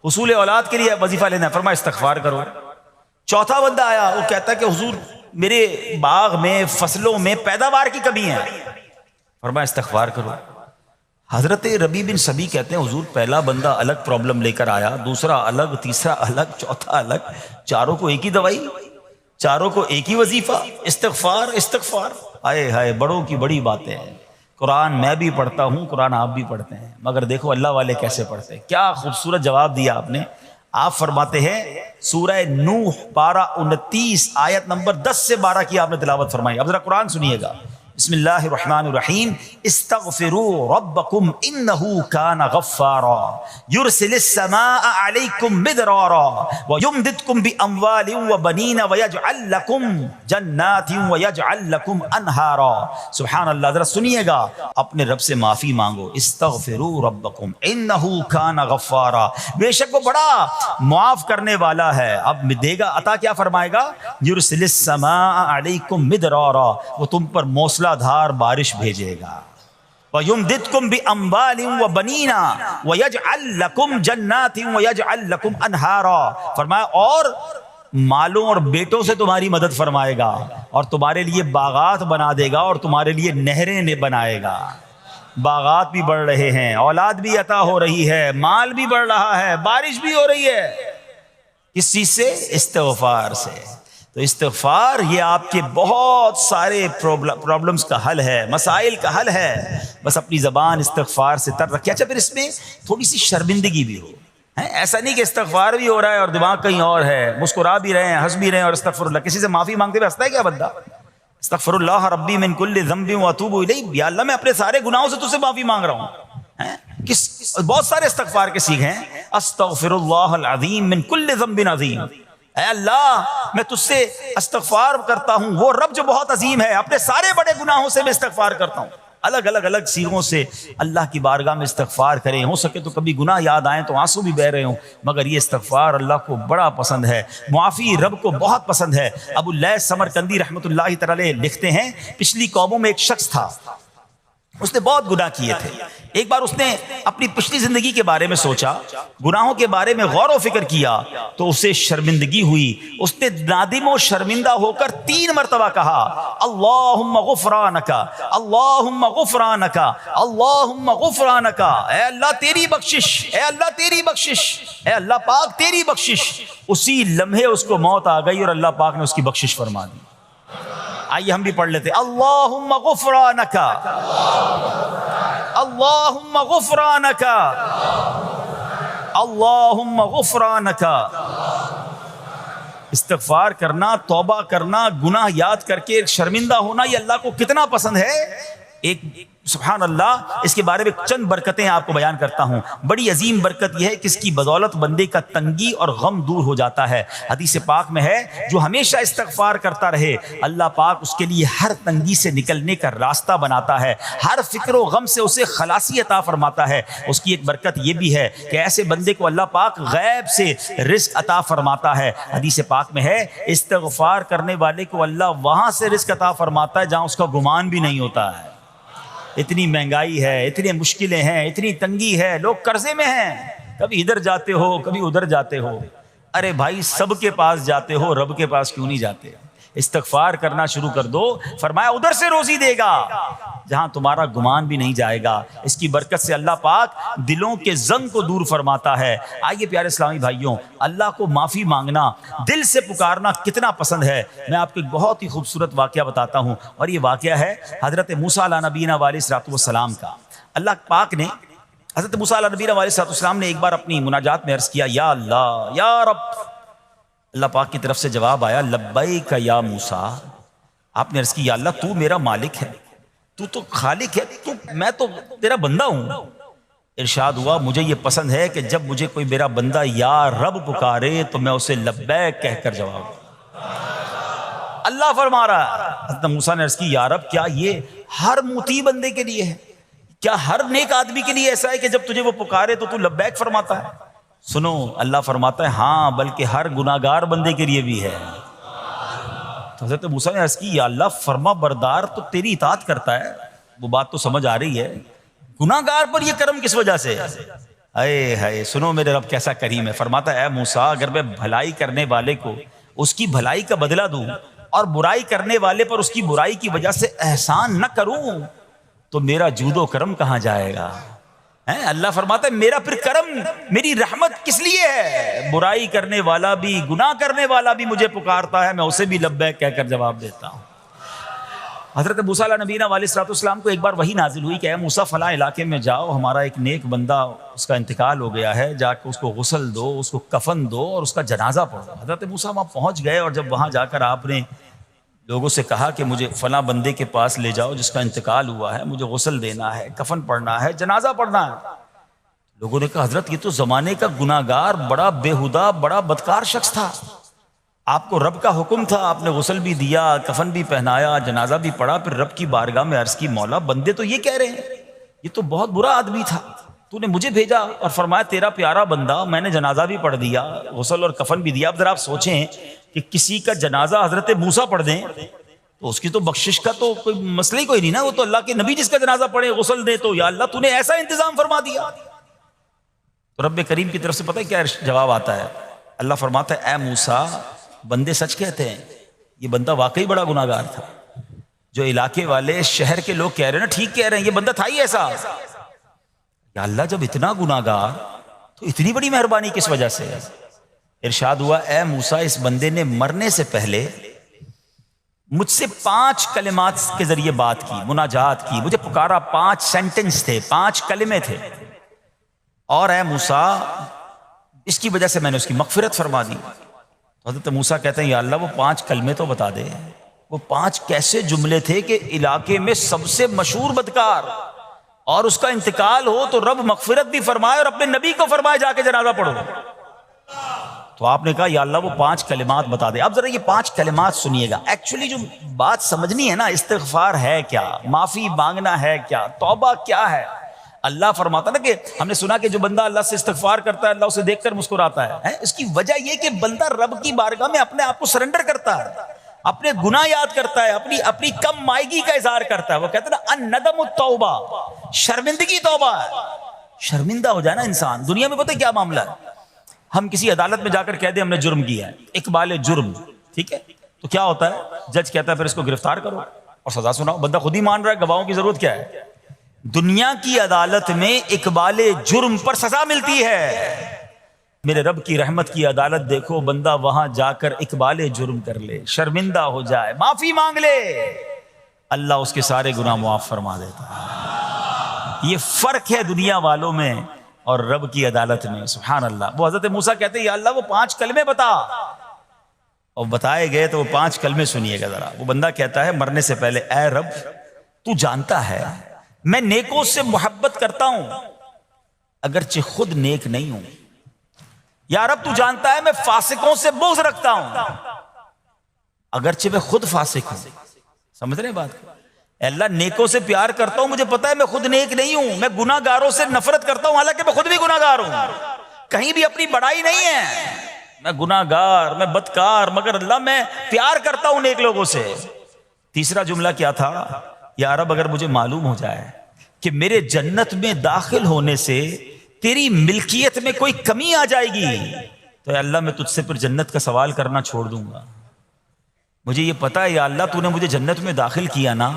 حصول اولاد کے لیے وظیفہ لینا ہے، فرمایا استغفار کرو۔ چوتھا بندہ آیا، وہ کہتا ہے کہ حضور میرے باغ میں فصلوں میں پیداوار کی کمی ہے، فرمایا استغفار کرو۔ حضرت ربیع بن سبی کہتے ہیں حضور پہلا بندہ الگ پرابلم لے کر آیا، دوسرا الگ، تیسرا الگ، چوتھا الگ، چاروں کو ایک ہی دوائی، چاروں کو ایک ہی وظیفہ، استغفار استغفار۔ آئے ہائے، بڑوں کی بڑی باتیں ہیں۔ قرآن میں بھی پڑھتا ہوں، قرآن آپ بھی پڑھتے ہیں، مگر دیکھو اللہ والے کیسے پڑھتے ہیں۔ کیا خوبصورت جواب دیا آپ نے۔ آپ فرماتے ہیں سورہ نوح پارہ 29 آیت نمبر 10 سے 12 کی آپ نے تلاوت فرمائی۔ اب ذرا قرآن سنیے گا۔ بسم اللہ الرحمن الرحیم، استغفروا ربکم انہ کان غفارا یرسل السماء علیکم مدرارا ویمددکم باموال وبنین ویجعل لکم جنات ویجعل لکم انہارا۔ سبحان اللہ، ذرا سنیے گا، اپنے رب سے معافی مانگو۔ استغفروا ربکم انہ کان غفارا، بے شک وہ بڑا معاف کرنے والا ہے۔ اب دے گا عطا، کیا فرمائے گا؟ یرسل السماء علیکم مدرارا، وہ تم پر موسلا دھار بارش بھیجے گا۔ وَيُمْدِدْكُمْ بِأَمْوَالٍ وَبَنِينَ وَيَجْعَلْ لَكُمْ جَنَّاتٍ وَيَجْعَلْ لَكُمْ أَنْهَارًا، فرمایا اور مالوں اور بیٹوں سے تمہاری مدد فرمائے گا، اور تمہارے لیے باغات بنا دے گا، اور تمہارے لیے نہریں بنائے گا۔ باغات بھی بڑھ رہے ہیں، اولاد بھی عطا ہو رہی ہے، مال بھی بڑھ رہا ہے، بارش بھی ہو رہی ہے۔ کس چیز سے؟ استغفار سے۔ تو استغفار یہ آپ کے بہت سارے پرابلمز کا حل ہے، مسائل کا حل ہے۔ بس اپنی زبان استغفار سے تر رکھے۔ اچھا، پھر اس میں تھوڑی سی شرمندگی بھی ہو، ایسا نہیں کہ استغفار بھی ہو رہا ہے اور دماغ کہیں اور ہے، مسکرا بھی رہے ہیں، ہنس بھی رہے ہیں اور استغفر اللہ، کسی سے معافی مانگتے ہوئے ہنستا ہے کیا بندہ؟ استغفر اللہ ربی من کل ذنب واتوب الیہ، یا اللہ میں اپنے سارے گناہوں سے تجھ سے معافی مانگ رہا ہوں۔ بہت سارے استغفار کے سیکھے ہیں، استغفر اللہ العظیم من کل ذنب عظیم، اے اللہ میں تجھ سے استغفار کرتا ہوں، وہ رب جو بہت عظیم ہے، اپنے سارے بڑے گناہوں سے میں استغفار کرتا ہوں۔ الگ سیغوں سے اللہ کی بارگاہ میں استغفار کریں، ہو سکے تو کبھی گناہ یاد آئیں تو آنسو بھی بہہ رہے ہوں، مگر یہ استغفار اللہ کو بڑا پسند ہے، معافی رب کو بہت پسند ہے۔ ابو اللیث سمرقندی رحمۃ اللہ تعالی لکھتے ہیں، پچھلی قوموں میں ایک شخص تھا، اس نے بہت گناہ کیے تھے۔ ایک بار اس نے اپنی پچھلی زندگی کے بارے میں سوچا، گناہوں کے بارے میں غور و فکر کیا تو اسے شرمندگی ہوئی۔ اس نے نادم و شرمندہ ہو کر 3 مرتبہ کہا، اللہم غفرانک، اللہم غفرانک، اللہم غفرانک، اے اللہ تیری بخشش، اے اللہ تیری بخشش، اے اللہ پاک تیری بخشش۔ اسی لمحے اس کو موت آ گئی اور اللہ پاک نے اس کی بخشش فرما دی۔ آئیے ہم بھی پڑھ لیتے، اللہم غفرانک، اللہم غفرانک، اللہم غفرانک۔ استغفار کرنا، توبہ کرنا، گناہ یاد کر کے شرمندہ ہونا، یہ اللہ کو کتنا پسند ہے۔ ایک سبحان اللہ، اس کے بارے میں چند برکتیں آپ کو بیان کرتا ہوں۔ بڑی عظیم برکت یہ ہے کہ اس کی بدولت بندے کا تنگی اور غم دور ہو جاتا ہے۔ حدیث پاک میں ہے، جو ہمیشہ استغفار کرتا رہے اللہ پاک اس کے لیے ہر تنگی سے نکلنے کا راستہ بناتا ہے، ہر فکر و غم سے اسے خلاصی عطا فرماتا ہے۔ اس کی ایک برکت یہ بھی ہے کہ ایسے بندے کو اللہ پاک غیب سے رزق عطا فرماتا ہے۔ حدیث پاک میں ہے، استغفار کرنے والے کو اللہ وہاں سے رزق عطا فرماتا ہے جہاں اس کا گمان بھی نہیں ہوتا ہے۔ اتنی مہنگائی ہے، اتنی مشکلیں ہیں، اتنی تنگی ہے، لوگ قرضے میں ہیں، کبھی ادھر جاتے ہو کبھی ادھر جاتے ہو۔ ارے بھائی، سب کے پاس جاتے ہو، رب کے پاس کیوں نہیں جاتے؟ استغفار کرنا شروع کر دو، فرمایا ادھر سے روزی دے گا جہاں تمہارا گمان بھی نہیں جائے گا۔ اس کی برکت سے اللہ پاک دلوں کے زنگ کو دور فرماتا ہے۔ آئیے پیارے اسلامی بھائیوں، اللہ کو معافی مانگنا، دل سے پکارنا کتنا پسند ہے۔ میں آپ کو ایک بہت ہی خوبصورت واقعہ بتاتا ہوں، اور یہ واقعہ ہے حضرت موسیٰ علیہ نبینا علیہ الصلوۃ والسلام کا۔ اللہ پاک نے حضرت موسیٰ علیہ نبینا علیہ الصلوۃ والسلام نے ایک بار اپنی مناجات میں عرض کیا، یا اللہ یا رب۔ اللہ پاک کی طرف سے جواب آیا، لبیک یا موسیٰ۔ آپ نے عرض کی، یا اللہ تو میرا مالک ہے، تو تو خالق ہے، میں تو تیرا بندہ ہوں۔ ارشاد ہوا، مجھے یہ پسند ہے کہ جب مجھے کوئی میرا بندہ یا رب پکارے تو میں اسے لبیک کہہ کر جواب دوں۔ اللہ فرما رہا ہے، حضرت موسیٰ نے عرض کی، یا رب کیا یہ ہر مطیع بندے کے لیے ہے؟ کیا ہر نیک آدمی کے لیے ایسا ہے کہ جب تجھے وہ پکارے تو تو لبیک فرماتا ہے؟ سنو، اللہ فرماتا ہے ہاں، بلکہ ہر گناہگار بندے کے لیے بھی ہے۔ تو حضرت موسیٰ نے عرض کی، یا اللہ فرما بردار تو تیری اطاعت کرتا ہے، وہ بات تو سمجھ آ رہی ہے، گناہگار پر یہ کرم کس وجہ سے؟ اے ہائے، سنو میرے رب کیسا کریم ہے۔ فرماتا ہے، اے موسیٰ اگر میں بھلائی کرنے والے کو اس کی بھلائی کا بدلہ دوں اور برائی کرنے والے پر اس کی برائی کی وجہ سے احسان نہ کروں تو میرا جود و کرم کہاں جائے گا؟ اللہ فرماتا ہے میرا پھر کرم، میری رحمت کس لیے ہے؟ برائی کرنے والا بھی، گناہ کرنے والا بھی مجھے پکارتا ہے، میں اسے بھی لبیک کہہ کر جواب دیتا ہوں۔ حضرت موسیٰ علیہ نبینا علیہ السلام کو ایک بار وحی نازل ہوئی کہ اے موسیٰ فلاں علاقے میں جاؤ، ہمارا ایک نیک بندہ اس کا انتقال ہو گیا ہے، جا کے اس کو غسل دو، اس کو کفن دو اور اس کا جنازہ پڑھو۔ حضرت موسیٰ وہاں پہنچ گئے اور جب وہاں جا کر آپ نے لوگوں سے کہا کہ مجھے فلاں بندے کے پاس لے جاؤ جس کا انتقال ہوا ہے، مجھے غسل دینا ہے، کفن پڑھنا ہے، جنازہ پڑھنا ہے، لوگوں نے کہا حضرت یہ تو زمانے کا گناہ گار، بڑا بےہودہ، بڑا بدکار شخص تھا، آپ کو رب کا حکم تھا، آپ نے غسل بھی دیا، کفن بھی پہنایا، جنازہ بھی پڑھا، پھر رب کی بارگاہ میں عرض کی مولا بندے تو یہ کہہ رہے ہیں یہ تو بہت برا آدمی تھا، تو نے مجھے بھیجا اور فرمایا تیرا پیارا بندہ، میں نے جنازہ بھی پڑھ دیا، غسل اور کفن بھی دیا۔ اب ذرا آپ سوچیں کہ کسی کا جنازہ حضرت موسیٰ پڑھ دیں تو اس کی تو بخشش کا تو کوئی مسئلہ ہی کوئی نہیں نا، وہ تو اللہ کے نبی جس کا جنازہ پڑھے غسل دے، تو یا اللہ تو نے ایسا انتظام فرما دیا۔ تو رب کریم کی طرف سے پتہ ہے کیا جواب آتا ہے؟ اللہ فرماتا ہے اے موسیٰ بندے سچ کہتے ہیں، یہ بندہ واقعی بڑا گناہ گار تھا، جو علاقے والے شہر کے لوگ کہہ رہے ہیں نا ٹھیک کہہ رہے ہیں، یہ بندہ تھا ہی ایسا۔ یا اللہ جب اتنا گناہ گار تو اتنی بڑی مہربانی کس وجہ سے؟ ارشاد ہوا اے موسیٰ اس بندے نے مرنے سے پہلے مجھ سے 5 کلمات کے ذریعے بات کی، مناجات کی، مجھے پکارا، 5 سینٹنس تھے، 5 کلمے تھے، اور اے موسیٰ اس کی وجہ سے میں نے اس کی مغفرت فرما دی۔ تو حضرت موسیٰ کہتے ہیں یا اللہ وہ 5 کلمے تو بتا دے، وہ 5 کیسے جملے تھے کہ علاقے میں سب سے مشہور بدکار اور اس کا انتقال ہو تو رب مغفرت بھی فرمائے اور اپنے نبی کو فرمائے جا کے جنازہ پڑھو۔ تو آپ نے کہا یا اللہ وہ 5 کلمات بتا دے۔ اب ذرا یہ 5 کلمات سنیے گا، ایکچولی جو بات سمجھنی ہے نا، استغفار ہے کیا، معافی مانگنا ہے کیا، توبہ کیا ہے۔ اللہ فرماتا نا کہ ہم نے سنا کہ جو بندہ اللہ سے استغفار کرتا ہے اللہ اسے دیکھ کر مسکراتا ہے، اس کی وجہ یہ کہ بندہ رب کی بارگاہ میں اپنے آپ کو سرنڈر کرتا ہے، اپنے گناہ یاد کرتا ہے، اپنی کم مائگی کا اظہار کرتا ہے۔ وہ کہتے ہیں نا الندم التوبہ، شرمندگی توبہ ہے۔ شرمندہ ہو جائے نا انسان، دنیا میں پتہ کیا معاملہ ہے، ہم کسی عدالت میں جا کر کہہ دیں ہم نے جرم کیا ہے، اقبال جرم، ٹھیک ہے، تو کیا ہوتا ہے، جج کہتا ہے پھر اس کو گرفتار کرو اور سزا سناؤ، بندہ خود ہی مان رہا ہے، گواہوں کی ضرورت کیا ہے۔ دنیا کی عدالت میں اقبال جرم پر سزا ملتی ہے، میرے رب کی رحمت کی عدالت دیکھو، بندہ وہاں جا کر اقبال جرم کر لے، شرمندہ ہو جائے، معافی مانگ لے، اللہ اس کے سارے گناہ معاف فرما دیتا ہے۔ یہ فرق ہے دنیا والوں میں اور رب کی عدالت میں، سبحان اللہ۔ وہ حضرت موسیٰ کہتے ہیں یا اللہ وہ 5 کلمے بتا، اور بتائے گئے تو وہ 5 کلمے سنیے گا ذرا۔ وہ بندہ کہتا ہے مرنے سے پہلے اے رب تو جانتا ہے میں نیکوں سے محبت کرتا ہوں اگرچہ خود نیک نہیں ہوں، یا رب تو جانتا ہے میں فاسقوں سے بغض رکھتا ہوں اگرچہ میں خود فاسق ہوں۔ سمجھ رہے ہیں بات کو؟ اے اللہ نیکوں سے پیار کرتا ہوں، مجھے پتا ہے میں خود نیک نہیں ہوں، میں گناہ گاروں سے نفرت کرتا ہوں حالانکہ میں خود بھی گناہ گار ہوں، کہیں بھی اپنی بڑائی نہیں ہے، میں گناہ گار، میں بدکار، مگر اللہ میں پیار کرتا ہوں نیک لوگوں سے۔ تیسرا جملہ کیا تھا؟ یا رب اگر مجھے معلوم ہو جائے کہ میرے جنت میں داخل ہونے سے تیری ملکیت میں کوئی کمی آ جائے گی تو اے اللہ میں تجھ سے پھر جنت کا سوال کرنا چھوڑ دوں گا۔ مجھے یہ پتا ہے یا اللہ تو نے مجھے جنت میں داخل کیا نا،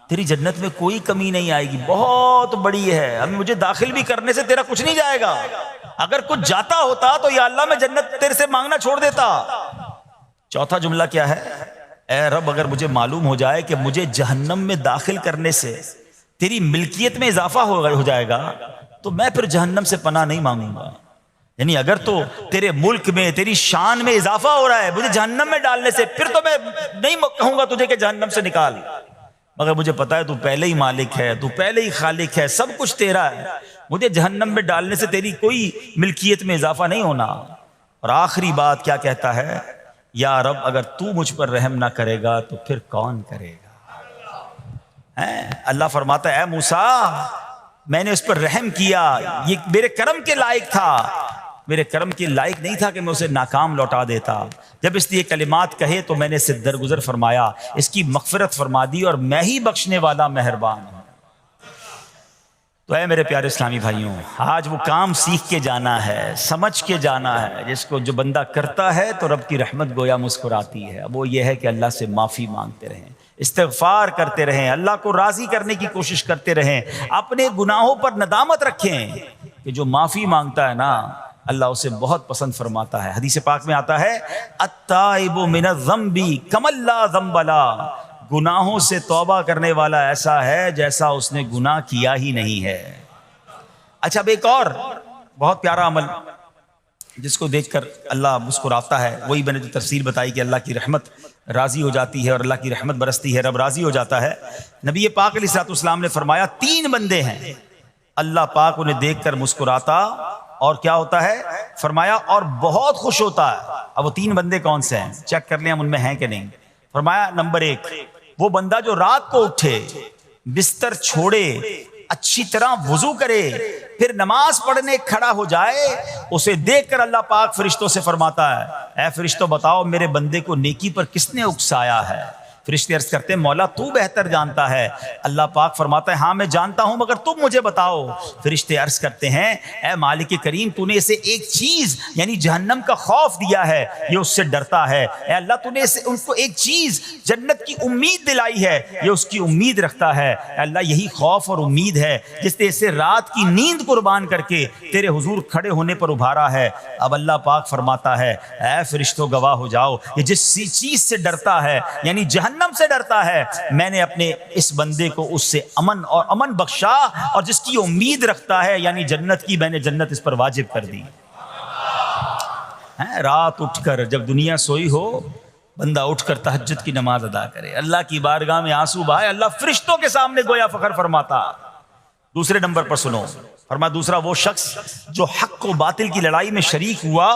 تیری جنت میں کوئی کمی نہیں آئے گی، بہت بڑی ہے، اب مجھے داخل بھی کرنے سے تیرا کچھ نہیں جائے گا، اگر کچھ جاتا ہوتا تو یا اللہ میں جنت تیرے سے مانگنا چھوڑ دیتا۔ چوتھا جملہ کیا ہے؟ اے رب اگر مجھے معلوم ہو جائے کہ مجھے جہنم میں داخل کرنے سے تیری ملکیت میں اضافہ ہو جائے گا تو میں پھر جہنم سے پناہ نہیں مانگوں گا، یعنی اگر تو تیرے ملک میں تیری شان میں اضافہ ہو رہا ہے مجھے جہنم میں ڈالنے سے، پھر تو میں نہیں کہوں گا تجھے کہ جہنم سے نکال، مگر مجھے پتا ہے تو پہلے ہی مالک ہے، تو پہلے ہی خالق ہے، سب کچھ تیرا ہے، مجھے جہنم میں ڈالنے سے تیری کوئی ملکیت میں اضافہ نہیں ہونا۔ اور آخری بات کیا کہتا ہے؟ یا رب اگر تو مجھ پر رحم نہ کرے گا تو پھر کون کرے گا؟ اللہ فرماتا ہے اے موسیٰ میں نے اس پر رحم کیا، یہ میرے کرم کے لائق تھا، میرے کرم کے لائق نہیں تھا کہ میں اسے ناکام لوٹا دیتا، جب اس نے یہ کلمات کہے تو میں نے اسے درگزر فرمایا، اس کی مغفرت فرما دی، اور میں ہی بخشنے والا مہربان ہوں۔ تو اے میرے پیارے اسلامی بھائیوں، آج وہ کام سیکھ کے جانا ہے، سمجھ کے جانا ہے، جس کو جو بندہ کرتا ہے تو رب کی رحمت گویا مسکراتی ہے۔ وہ یہ ہے کہ اللہ سے معافی مانگتے رہیں، استغفار کرتے رہیں، اللہ کو راضی کرنے کی کوشش کرتے رہیں، اپنے گناہوں پر ندامت رکھیں کہ جو معافی مانگتا ہے نا اللہ اسے بہت پسند فرماتا ہے۔ حدیث پاک میں آتا ہے التائب من الذنب کمن لا ذنب له، گناہوں سے توبہ کرنے والا ایسا ہے جیسا اس نے گناہ کیا ہی نہیں ہے۔ اچھا، اب ایک اور بہت پیارا عمل جس کو دیکھ کر اللہ مسکراتا ہے، وہی میں نے جو تفسیر بتائی کہ اللہ کی رحمت راضی ہو جاتی ہے اور اللہ کی رحمت برستی ہے، رب راضی ہو جاتا ہے۔ نبی پاک علیہ الصلوۃ والسلام نے فرمایا 3 بندے ہیں اللہ پاک انہیں دیکھ کر مسکراتا اور کیا ہوتا ہے، فرمایا اور بہت خوش ہوتا ہے۔ اب وہ 3 بندے کون سے ہیں چیک کر لیں ہم ان میں ہیں کہ نہیں۔ فرمایا نمبر 1 وہ بندہ جو رات کو اٹھے، بستر چھوڑے، اچھی طرح وضو کرے، پھر نماز پڑھنے کھڑا ہو جائے، اسے دیکھ کر اللہ پاک فرشتوں سے فرماتا ہے اے فرشتوں بتاؤ میرے بندے کو نیکی پر کس نے اکسایا ہے؟ فرشتے عرض کرتے ہیں مولا تو بہتر جانتا ہے۔ اللہ پاک فرماتا ہے ہاں میں جانتا ہوں مگر تم مجھے بتاؤ۔ فرشتے عرض کرتے ہیں اے مالک کریم تو نے اسے ایک چیز یعنی جہنم کا خوف دیا ہے، یہ اس سے ڈرتا ہے۔ اے اللہ تو نے اسے ان کو ایک چیز جنت کی امید دلائی ہے، یہ اس کی امید رکھتا ہے۔ اے اللہ یہی خوف اور امید ہے جس نے اسے رات کی نیند قربان کر کے تیرے حضور کھڑے ہونے پر ابھارا ہے۔ اب اللہ پاک فرماتا ہے اے فرشتوں گواہ ہو جاؤ، یہ جس چیز سے ڈرتا ہے یعنی جہنم سے ڈرتا ہے، میں نے اپنے اس بندے کو اس سے امن بخشا، اور جس کی امید رکھتا ہے یعنی جنت کی، میں نے جنت اس پر واجب کر دی۔ رات اٹھ کر جب دنیا سوئی ہو بندہ اٹھ کر تہجد کی نماز ادا کرے، اللہ کی بارگاہ میں آنسو بہائے، اللہ فرشتوں کے سامنے گویا فخر فرماتا۔ دوسرے نمبر پر سنو، فرمایا دوسرا وہ شخص جو حق و باطل کی لڑائی میں شریک ہوا،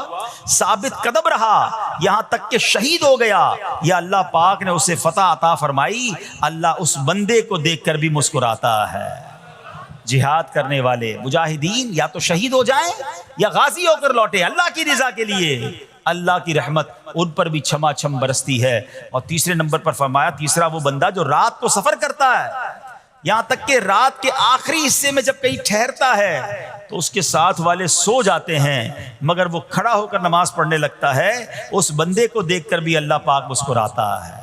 ثابت قدم رہا، یہاں تک کہ شہید ہو گیا، یا اللہ پاک نے اسے فتح عطا فرمائی، اللہ اس بندے کو دیکھ کر بھی مسکراتا ہے۔ جہاد کرنے والے مجاہدین یا تو شہید ہو جائیں یا غازی ہو کر لوٹے اللہ کی رضا کے لیے، اللہ کی رحمت ان پر بھی چھما چھم برستی ہے۔ اور تیسرے نمبر پر فرمایا تیسرا وہ بندہ جو رات کو سفر کرتا ہے، یہاں تک کہ رات کے آخری حصے میں جب کہیں ٹھہرتا ہے تو اس کے ساتھ والے سو جاتے ہیں مگر وہ کھڑا ہو کر نماز پڑھنے لگتا ہے، اس بندے کو دیکھ کر بھی اللہ پاک مسکراتا ہے۔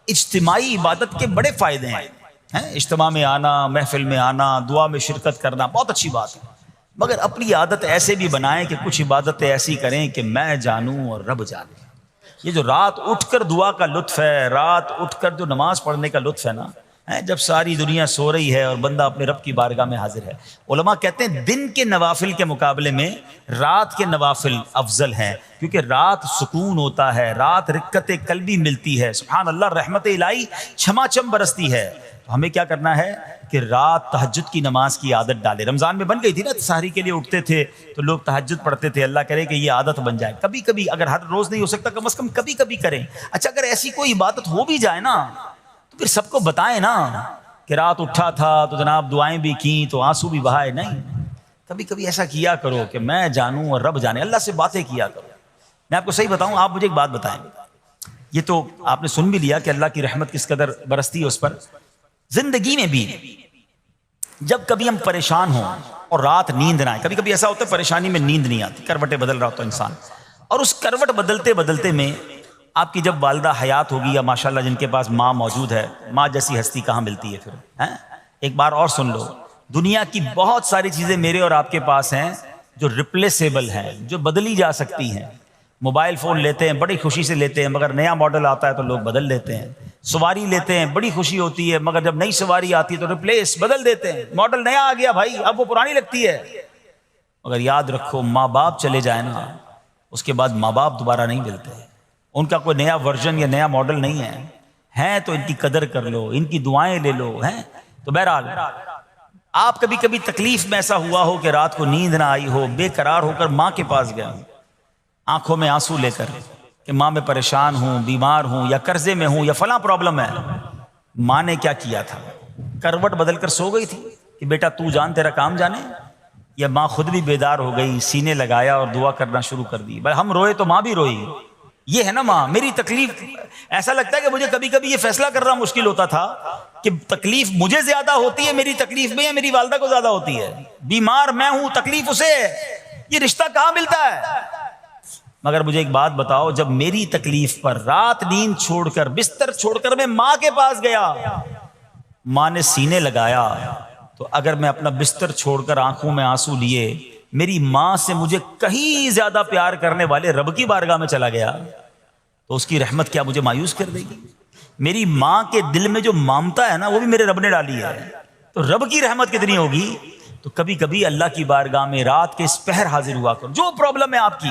اجتماعی عبادت کے بڑے فائدے ہیں، اجتماع میں آنا، محفل میں آنا، دعا میں شرکت کرنا بہت اچھی بات ہے، مگر اپنی عادت ایسے بھی بنائیں کہ کچھ عبادتیں ایسی کریں کہ میں جانوں اور رب جانے۔ یہ جو رات اٹھ کر دعا کا لطف ہے، رات اٹھ کر جو نماز پڑھنے کا لطف ہے نا، جب ساری دنیا سو رہی ہے اور بندہ اپنے رب کی بارگاہ میں حاضر ہے۔ علماء کہتے ہیں دن کے نوافل کے مقابلے میں رات کے نوافل افضل ہیں، کیونکہ رات سکون ہوتا ہے، رات رقت قلبی ملتی ہے، سبحان اللہ، رحمت الہی چھما چھم برستی ہے۔ تو ہمیں کیا کرنا ہے کہ رات تہجد کی نماز کی عادت ڈالے۔ رمضان میں بن گئی تھی نا، سحری کے لیے اٹھتے تھے تو لوگ تہجد پڑھتے تھے، اللہ کرے کہ یہ عادت بن جائے، کبھی کبھی، اگر ہر روز نہیں ہو سکتا کم از کم کبھی کبھی کریں۔ اچھا اگر ایسی کوئی عبادت ہو بھی جائے نا تو پھر سب کو بتائیں نا کہ رات اٹھا تھا تو جناب دعائیں بھی کیں تو آنسو بھی بہائے، نہیں، کبھی کبھی ایسا کیا کرو کہ میں جانوں اور رب جانے، اللہ سے باتیں کیا کرو۔ میں آپ کو صحیح بتاؤں، آپ مجھے ایک بات بتائیں، یہ تو آپ نے سن بھی لیا کہ اللہ کی رحمت کس قدر برستی ہے اس پر۔ زندگی میں بھی جب کبھی ہم پریشان ہوں اور رات نیند نہ آئے، کبھی کبھی ایسا ہوتا ہے پریشانی میں نیند نہیں آتی، کروٹیں بدل رہا ہوتا ہے انسان، اور اس کروٹ بدلتے بدلتے میں آپ کی جب والدہ حیات ہوگی یا ماشاءاللہ جن کے پاس ماں موجود ہے، ماں جیسی ہستی کہاں ملتی ہے پھر۔ ایک بار اور سن لو، دنیا کی بہت ساری چیزیں میرے اور آپ کے پاس ہیں جو ریپلیسیبل ہیں، جو بدلی جا سکتی ہیں۔ موبائل فون لیتے ہیں بڑی خوشی سے لیتے ہیں، مگر نیا ماڈل آتا ہے تو لوگ بدل لیتے ہیں۔ سواری لیتے ہیں بڑی خوشی ہوتی ہے، مگر جب نئی سواری آتی ہے تو ریپلیس بدل دیتے ہیں، ماڈل نیا آ گیا بھائی اب وہ پرانی لگتی ہے۔ مگر یاد رکھو ماں باپ چلے جائیں نا، اس کے بعد ماں باپ دوبارہ نہیں ملتے، ان کا کوئی نیا ورژن یا نیا ماڈل نہیں ہے، ہیں تو ان کی قدر کر لو، ان کی دعائیں لے لو، ہیں تو بہرحال آپ کبھی کبھی تکلیف میں ایسا ہوا ہو کہ رات کو نیند نہ آئی ہو، بے قرار ہو کر ماں کے پاس گیا، آنکھوں میں آنسو لے کر کہ ماں میں پریشان ہوں، بیمار ہوں، یا قرضے میں ہوں، یا فلاں پرابلم ہے۔ ماں نے کیا کیا تھا؟ کروٹ بدل کر سو گئی تھی کہ بیٹا تو جان تیرا کام جانے، یا ماں خود بھی بیدار ہو گئی، سینے لگایا اور دعا کرنا شروع کر دی؟ بھائی ہم روئے تو ماں بھی روئی، یہ ہے نا ماں. میری تکلیف، ایسا لگتا ہے کہ مجھے کبھی کبھی یہ فیصلہ کرنا مشکل ہوتا تھا کہ تکلیف مجھے زیادہ ہوتی ہے میری تکلیف میں یا میری والدہ کو زیادہ ہوتی ہے. بیمار میں ہوں، تکلیف اسے ہے، یہ رشتہ کہاں ملتا ہے؟ مگر مجھے ایک بات بتاؤ، جب میری تکلیف پر رات نیند چھوڑ کر، بستر چھوڑ کر میں ماں کے پاس گیا، ماں نے سینے لگایا، تو اگر میں اپنا بستر چھوڑ کر آنکھوں میں آنسو لیے میری ماں سے مجھے کہیں زیادہ پیار کرنے والے رب کی بارگاہ میں چلا گیا، تو اس کی رحمت کیا مجھے مایوس کر دے گی؟ میری ماں کے دل میں جو ممتا ہے نا، وہ بھی میرے رب نے ڈالی ہے، تو رب کی رحمت کتنی ہوگی؟ تو کبھی کبھی اللہ کی بارگاہ میں رات کے اس پہر حاضر ہوا کرو. جو پرابلم ہے آپ کی،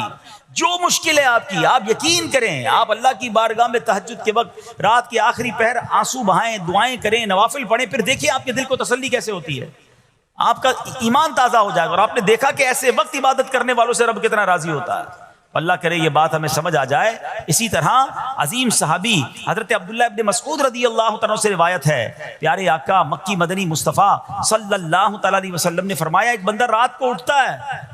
جو مشکل ہے آپ کی، آپ یقین کریں، آپ اللہ کی بارگاہ میں تہجد کے وقت رات کے آخری پہر آنسو بہائیں، دعائیں کریں، نوافل پڑھیں، پھر دیکھیں آپ کے دل کو تسلی کیسے ہوتی ہے. آپ کا ایمان تازہ ہو جائے گا، اور آپ نے دیکھا کہ ایسے وقت عبادت کرنے والوں سے رب کتنا راضی ہوتا ہے. اللہ کرے یہ بات ہمیں سمجھ آ جائے. اسی طرح عظیم صحابی حضرت عبداللہ ابن مسعود رضی اللہ تعالیٰ سے روایت ہے، پیارے آقا مکی مدنی مصطفیٰ صلی اللہ تعالیٰ علیہ وسلم نے فرمایا، ایک بندہ رات کو اٹھتا ہے،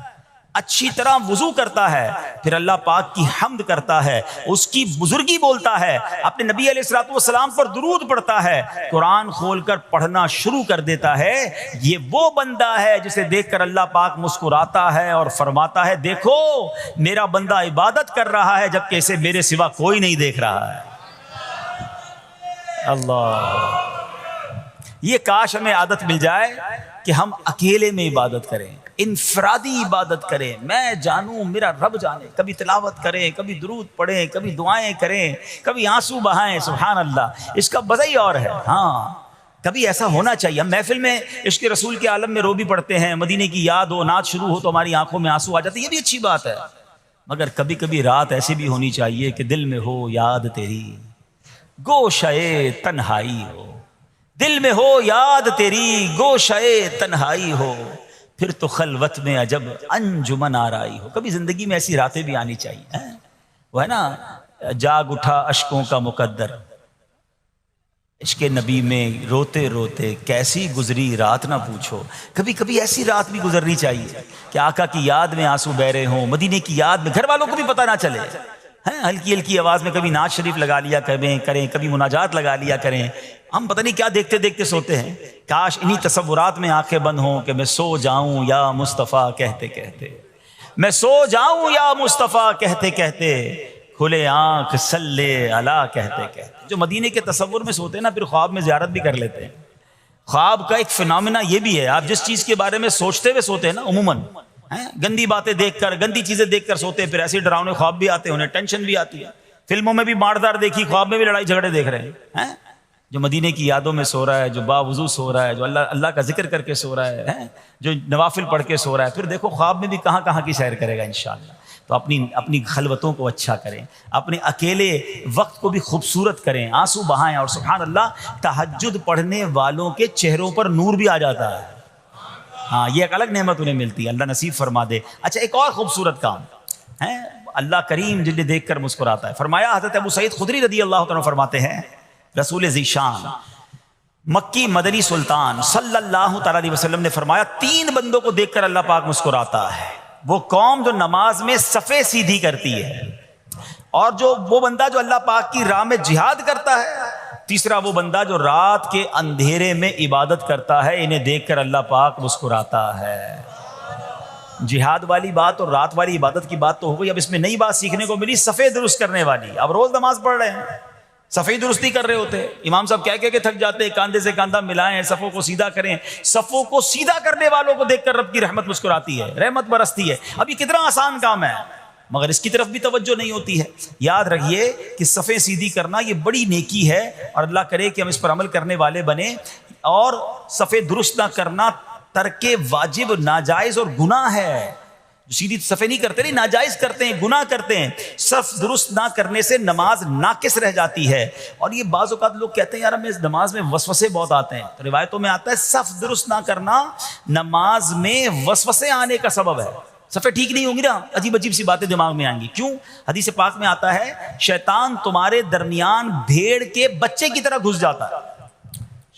اچھی طرح وضو کرتا ہے، پھر اللہ پاک کی حمد کرتا ہے، اس کی بزرگی بولتا ہے، اپنے نبی علیہ الصلوۃ والسلام پر درود پڑھتا ہے، قرآن کھول کر پڑھنا شروع کر دیتا ہے. یہ وہ بندہ ہے جسے دیکھ کر اللہ پاک مسکراتا ہے اور فرماتا ہے، دیکھو میرا بندہ عبادت کر رہا ہے جبکہ اسے میرے سوا کوئی نہیں دیکھ رہا ہے. اللہ، یہ کاش ہمیں عادت مل جائے کہ ہم اکیلے میں عبادت کریں، انفرادی عبادت کریں، میں جانوں میرا رب جانے. کبھی تلاوت کریں، کبھی درود پڑھیں، کبھی دعائیں کریں، کبھی آنسو بہائیں. سبحان اللہ، اس کا مزہ ہی اور ہے. ہاں، کبھی ایسا ہونا چاہیے. ہم محفل میں عشق رسول کے عالم میں رو بھی پڑھتے ہیں، مدینے کی یاد ہو، نعت شروع ہو تو ہماری آنکھوں میں آنسو آ جاتے ہیں، یہ بھی اچھی بات ہے. مگر کبھی کبھی رات ایسی بھی ہونی چاہیے کہ دل میں ہو یاد تیری، گوشئے تنہائی ہو. دل میں ہو یاد تیری، گوشئے تنہائی ہو، پھر تو خلوت میں عجب انجمن آرائی ہو. کبھی زندگی میں ایسی راتیں بھی آنی چاہیے. وہ ہے نا، جاگ اٹھا اشکوں کا مقدر، عشق نبی میں روتے روتے کیسی گزری رات نہ پوچھو. کبھی کبھی ایسی رات بھی گزرنی چاہیے کہ آقا کی یاد میں آنسو بہ رہے ہوں، مدینے کی یاد میں، گھر والوں کو بھی پتہ نہ چلے. ہلکی ہلکی آواز میں کبھی نعت شریف لگا لیا کریں، کبھی مناجات لگا لیا کریں. ہم پتہ نہیں کیا دیکھتے دیکھتے سوتے ہیں. کاش انہی تصورات میں آنکھیں بند ہوں کہ میں سو جاؤں یا مصطفیٰ کہتے کہتے، میں سو جاؤں یا مصطفیٰ کہتے کہتے، کھلے آنکھ صلی علی کہتے کہتے. جو مدینے کے تصور میں سوتے ہیں نا، پھر خواب میں زیارت بھی کر لیتے ہیں. خواب کا ایک فنامنا یہ بھی ہے، آپ جس چیز کے بارے میں سوچتے ہوئے سوتے ہیں نا، عموماً گندی باتیں دیکھ کر، گندی چیزیں دیکھ کر سوتے ہیں، پھر ایسے ڈراؤنے خواب بھی آتے ہیں، انہیں ٹینشن بھی آتی ہے. فلموں میں بھی ماردار دیکھی، خواب میں بھی لڑائی جھگڑے دیکھ رہے ہیں. جو مدینے کی یادوں میں سو رہا ہے، جو باوضو سو رہا ہے، جو اللہ کا ذکر کر کے سو رہا ہے، جو نوافل پڑھ کے سو رہا ہے، پھر دیکھو خواب میں بھی کہاں کہاں کی سیر کرے گا انشاءاللہ. تو اپنی خلوتوں کو اچھا کریں، اپنے اکیلے وقت کو بھی خوبصورت کریں، آنسو بہائیں. اور سبحان اللہ، تہجد پڑھنے والوں کے چہروں پر نور بھی آ جاتا ہے. ہاں، یہ ایک الگ نعمت انہیں ملتی ہے، اللہ نصیب فرما دے. اچھا، ایک اور خوبصورت کام ہے، اللہ کریم جنہیں دیکھ کر مسکراتا ہے. فرمایا، حضرت ابو سعید خدری رضی اللہ عنہ فرماتے ہیں، رسول ذیشان مکی مدنی سلطان صلی اللہ تعالی علیہ وسلم نے فرمایا، 3 بندوں کو دیکھ کر اللہ پاک مسکراتا ہے. وہ قوم جو نماز میں صفیں سیدھی کرتی ہے، اور وہ بندہ جو اللہ پاک کی راہ میں جہاد کرتا ہے. تیسرا وہ بندہ جو رات کے اندھیرے میں عبادت کرتا ہے، انہیں دیکھ کر اللہ پاک مسکراتا ہے. جہاد والی بات اور رات والی عبادت کی بات تو ہو گئی. اب اس میں نئی بات سیکھنے کو ملی، صفیں درست کرنے والی. اب روز نماز پڑھ رہے ہیں، صفیں درستی کر رہے ہوتے ہیں، امام صاحب کہہ کے تھک جاتے ہیں، کاندھے سے کاندھا ملائیں، صفوں کو سیدھا کریں. صفوں کو سیدھا کرنے والوں کو دیکھ کر رب کی رحمت مسکراتی ہے، رحمت برستی ہے. اب یہ کتنا آسان کام ہے، مگر اس کی طرف بھی توجہ نہیں ہوتی ہے. یاد رکھیے کہ صفیں سیدھی کرنا یہ بڑی نیکی ہے، اور اللہ کرے کہ ہم اس پر عمل کرنے والے بنیں. اور صفیں درست نہ کرنا ترک واجب، ناجائز اور گناہ ہے. سیدھی صفیں نہیں کرتے، نہیں، ناجائز کرتے ہیں، گناہ کرتے ہیں. صف درست نہ کرنے سے نماز ناقص رہ جاتی ہے. اور یہ بعض اوقات لوگ کہتے ہیں، یار ہمیں اس نماز میں وسوسے بہت آتے ہیں. تو روایتوں میں آتا ہے صف درست نہ کرنا نماز میں وسوسے آنے کا سبب ہے. صفیں ٹھیک نہیں ہوں گی نا، عجیب عجیب سی باتیں دماغ میں آئیں گی. کیوں؟ حدیث پاک میں آتا ہے، شیطان تمہارے درمیان بھیڑ کے بچے کی طرح گھس جاتا ہے.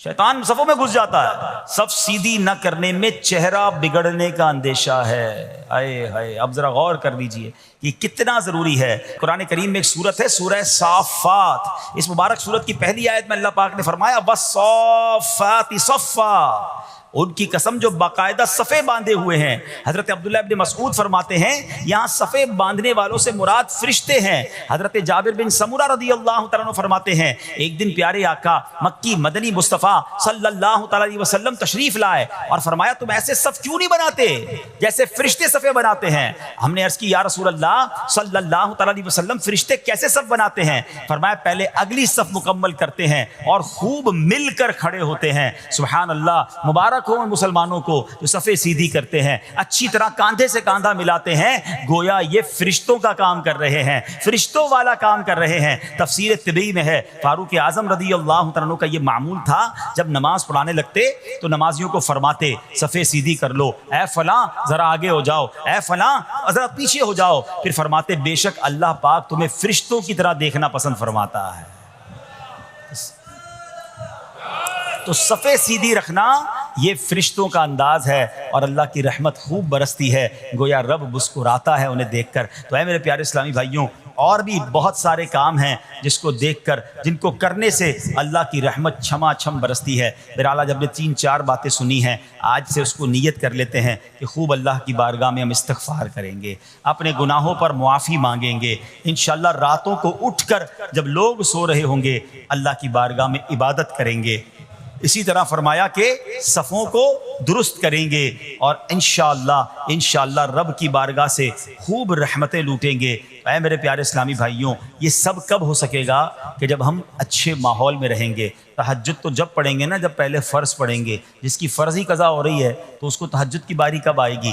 شیطان صفوں میں گھس جاتا ہے. صف سیدھی نہ کرنے میں چہرہ بگڑنے کا اندیشہ ہے. آئے ہائے، اب ذرا غور کر لیجئے یہ کتنا ضروری ہے. قرآن کریم میں ایک سورت ہے سورہ صافات. اس مبارک سورت کی پہلی آیت میں اللہ پاک نے فرمایا وَالصَّافَّاتِ صَفًّا. ان کی قسم جو باقاعدہ صفے باندھے ہوئے ہیں. حضرت عبداللہ ابن مسعود فرماتے ہیں یہاں صفے باندھنے والوں سے مراد فرشتے ہیں. حضرت جابر بن سمورہ رضی اللہ تعالیٰ عنہ فرماتے ہیں ایک دن پیارے آقا مکی مدنی مصطفیٰ صلی اللہ تعالیٰ علیہ وسلم تشریف لائے اور فرمایا تم ایسے صف کیوں نہیں بناتے جیسے فرشتے صفے بناتے ہیں. ہم نے عرض کی یا رسول اللہ صلی اللہ تعالیٰ علیہ وسلم فرشتے کیسے صف بناتے ہیں؟ فرمایا پہلے اگلی صف مکمل کرتے ہیں اور خوب مل کر کھڑے ہوتے ہیں. سبحان اللہ، مبارک ہو مسلمانوں کو جو صفے سیدھی کرتے ہیں، اچھی طرح کاندھے سے کاندھا ملاتے ہیں، گویا یہ فرشتوں کا کام کر رہے ہیں، فرشتوں والا کام کر رہے ہیں. تفسیر طبی میں ہے فاروق اعظم رضی اللہ عنہ کا یہ معمول تھا جب نماز پڑھانے لگتے تو نمازیوں کو فرماتے صفے سیدھی کر لو، اے فلاں ذرا آگے ہو جاؤ، اے فلاں ذرا پیچھے ہو جاؤ. پھر فرماتے بے شک اللہ پاک تمہیں فرشتوں کی طرح دیکھنا پسند فرماتا ہے. تو صفے سیدھی رکھنا یہ فرشتوں کا انداز ہے اور اللہ کی رحمت خوب برستی ہے، گویا رب مسکراتا ہے انہیں دیکھ کر. تو اے میرے پیارے اسلامی بھائیوں، اور بھی بہت سارے کام ہیں جس کو دیکھ کر، جن کو کرنے سے اللہ کی رحمت چھما چھم برستی ہے. بہرحال جب نے 3-4 باتیں سنی ہیں آج سے اس کو نیت کر لیتے ہیں کہ خوب اللہ کی بارگاہ میں ہم استغفار کریں گے، اپنے گناہوں پر معافی مانگیں گے. انشاءاللہ راتوں کو اٹھ کر جب لوگ سو رہے ہوں گے اللہ کی بارگاہ میں عبادت کریں گے. اسی طرح فرمایا کہ صفوں کو درست کریں گے اور انشاءاللہ رب کی بارگاہ سے خوب رحمتیں لوٹیں گے. اے میرے پیارے اسلامی بھائیوں، یہ سب کب ہو سکے گا کہ جب ہم اچھے ماحول میں رہیں گے. تہجد تو جب پڑھیں گے نا جب پہلے فرض پڑھیں گے. جس کی فرض ہی قضا ہو رہی ہے تو اس کو تہجد کی باری کب آئے گی؟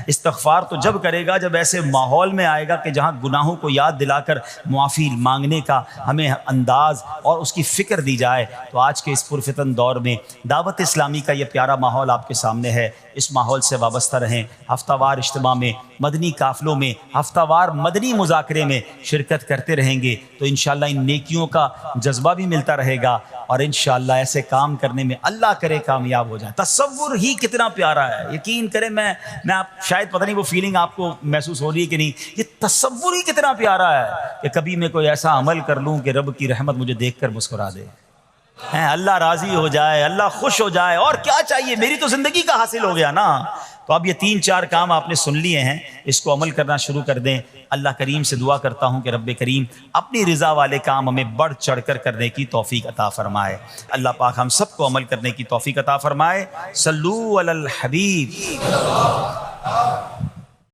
استغفار تو جب کرے گا جب ایسے ماحول میں آئے گا کہ جہاں گناہوں کو یاد دلا کر معافی مانگنے کا ہمیں انداز اور اس کی فکر دی جائے. تو آج کے اس پرفتن دور میں دعوت اسلامی کا یہ پیارا ماحول آپ کے سامنے ہے. اس ماحول سے وابستہ رہیں. ہفتہ وار اجتماع میں، مدنی قافلوں میں، ہفتہ وار مدنی مذاکرے میں شرکت کرتے رہیں گے تو انشاءاللہ ان نیکیوں کا جذبہ بھی ملتا رہے گا اور انشاءاللہ ایسے کام کرنے میں اللہ کرے کامیاب ہو جائیں. تصور ہی کتنا پیارا ہے. یقین کریں میں آپ شاید پتہ نہیں وہ فیلنگ آپ کو محسوس ہو رہی ہے کہ نہیں، یہ تصور ہی کتنا پیارا ہے کہ کبھی میں کوئی ایسا عمل کر لوں کہ رب کی رحمت مجھے دیکھ کر مسکرا دے، اللہ راضی ہو جائے، اللہ خوش ہو جائے. اور کیا چاہیے، میری تو زندگی کا حاصل ہو گیا نا. تو اب یہ 3-4 کام آپ نے سن لیے ہیں، اس کو عمل کرنا شروع کر دیں. اللہ کریم سے دعا کرتا ہوں کہ رب کریم اپنی رضا والے کام ہمیں بڑھ چڑھ کر کرنے کی توفیق عطا فرمائے. اللہ پاک ہم سب کو عمل کرنے کی توفیق عطا فرمائے. صلو علی الحبیب.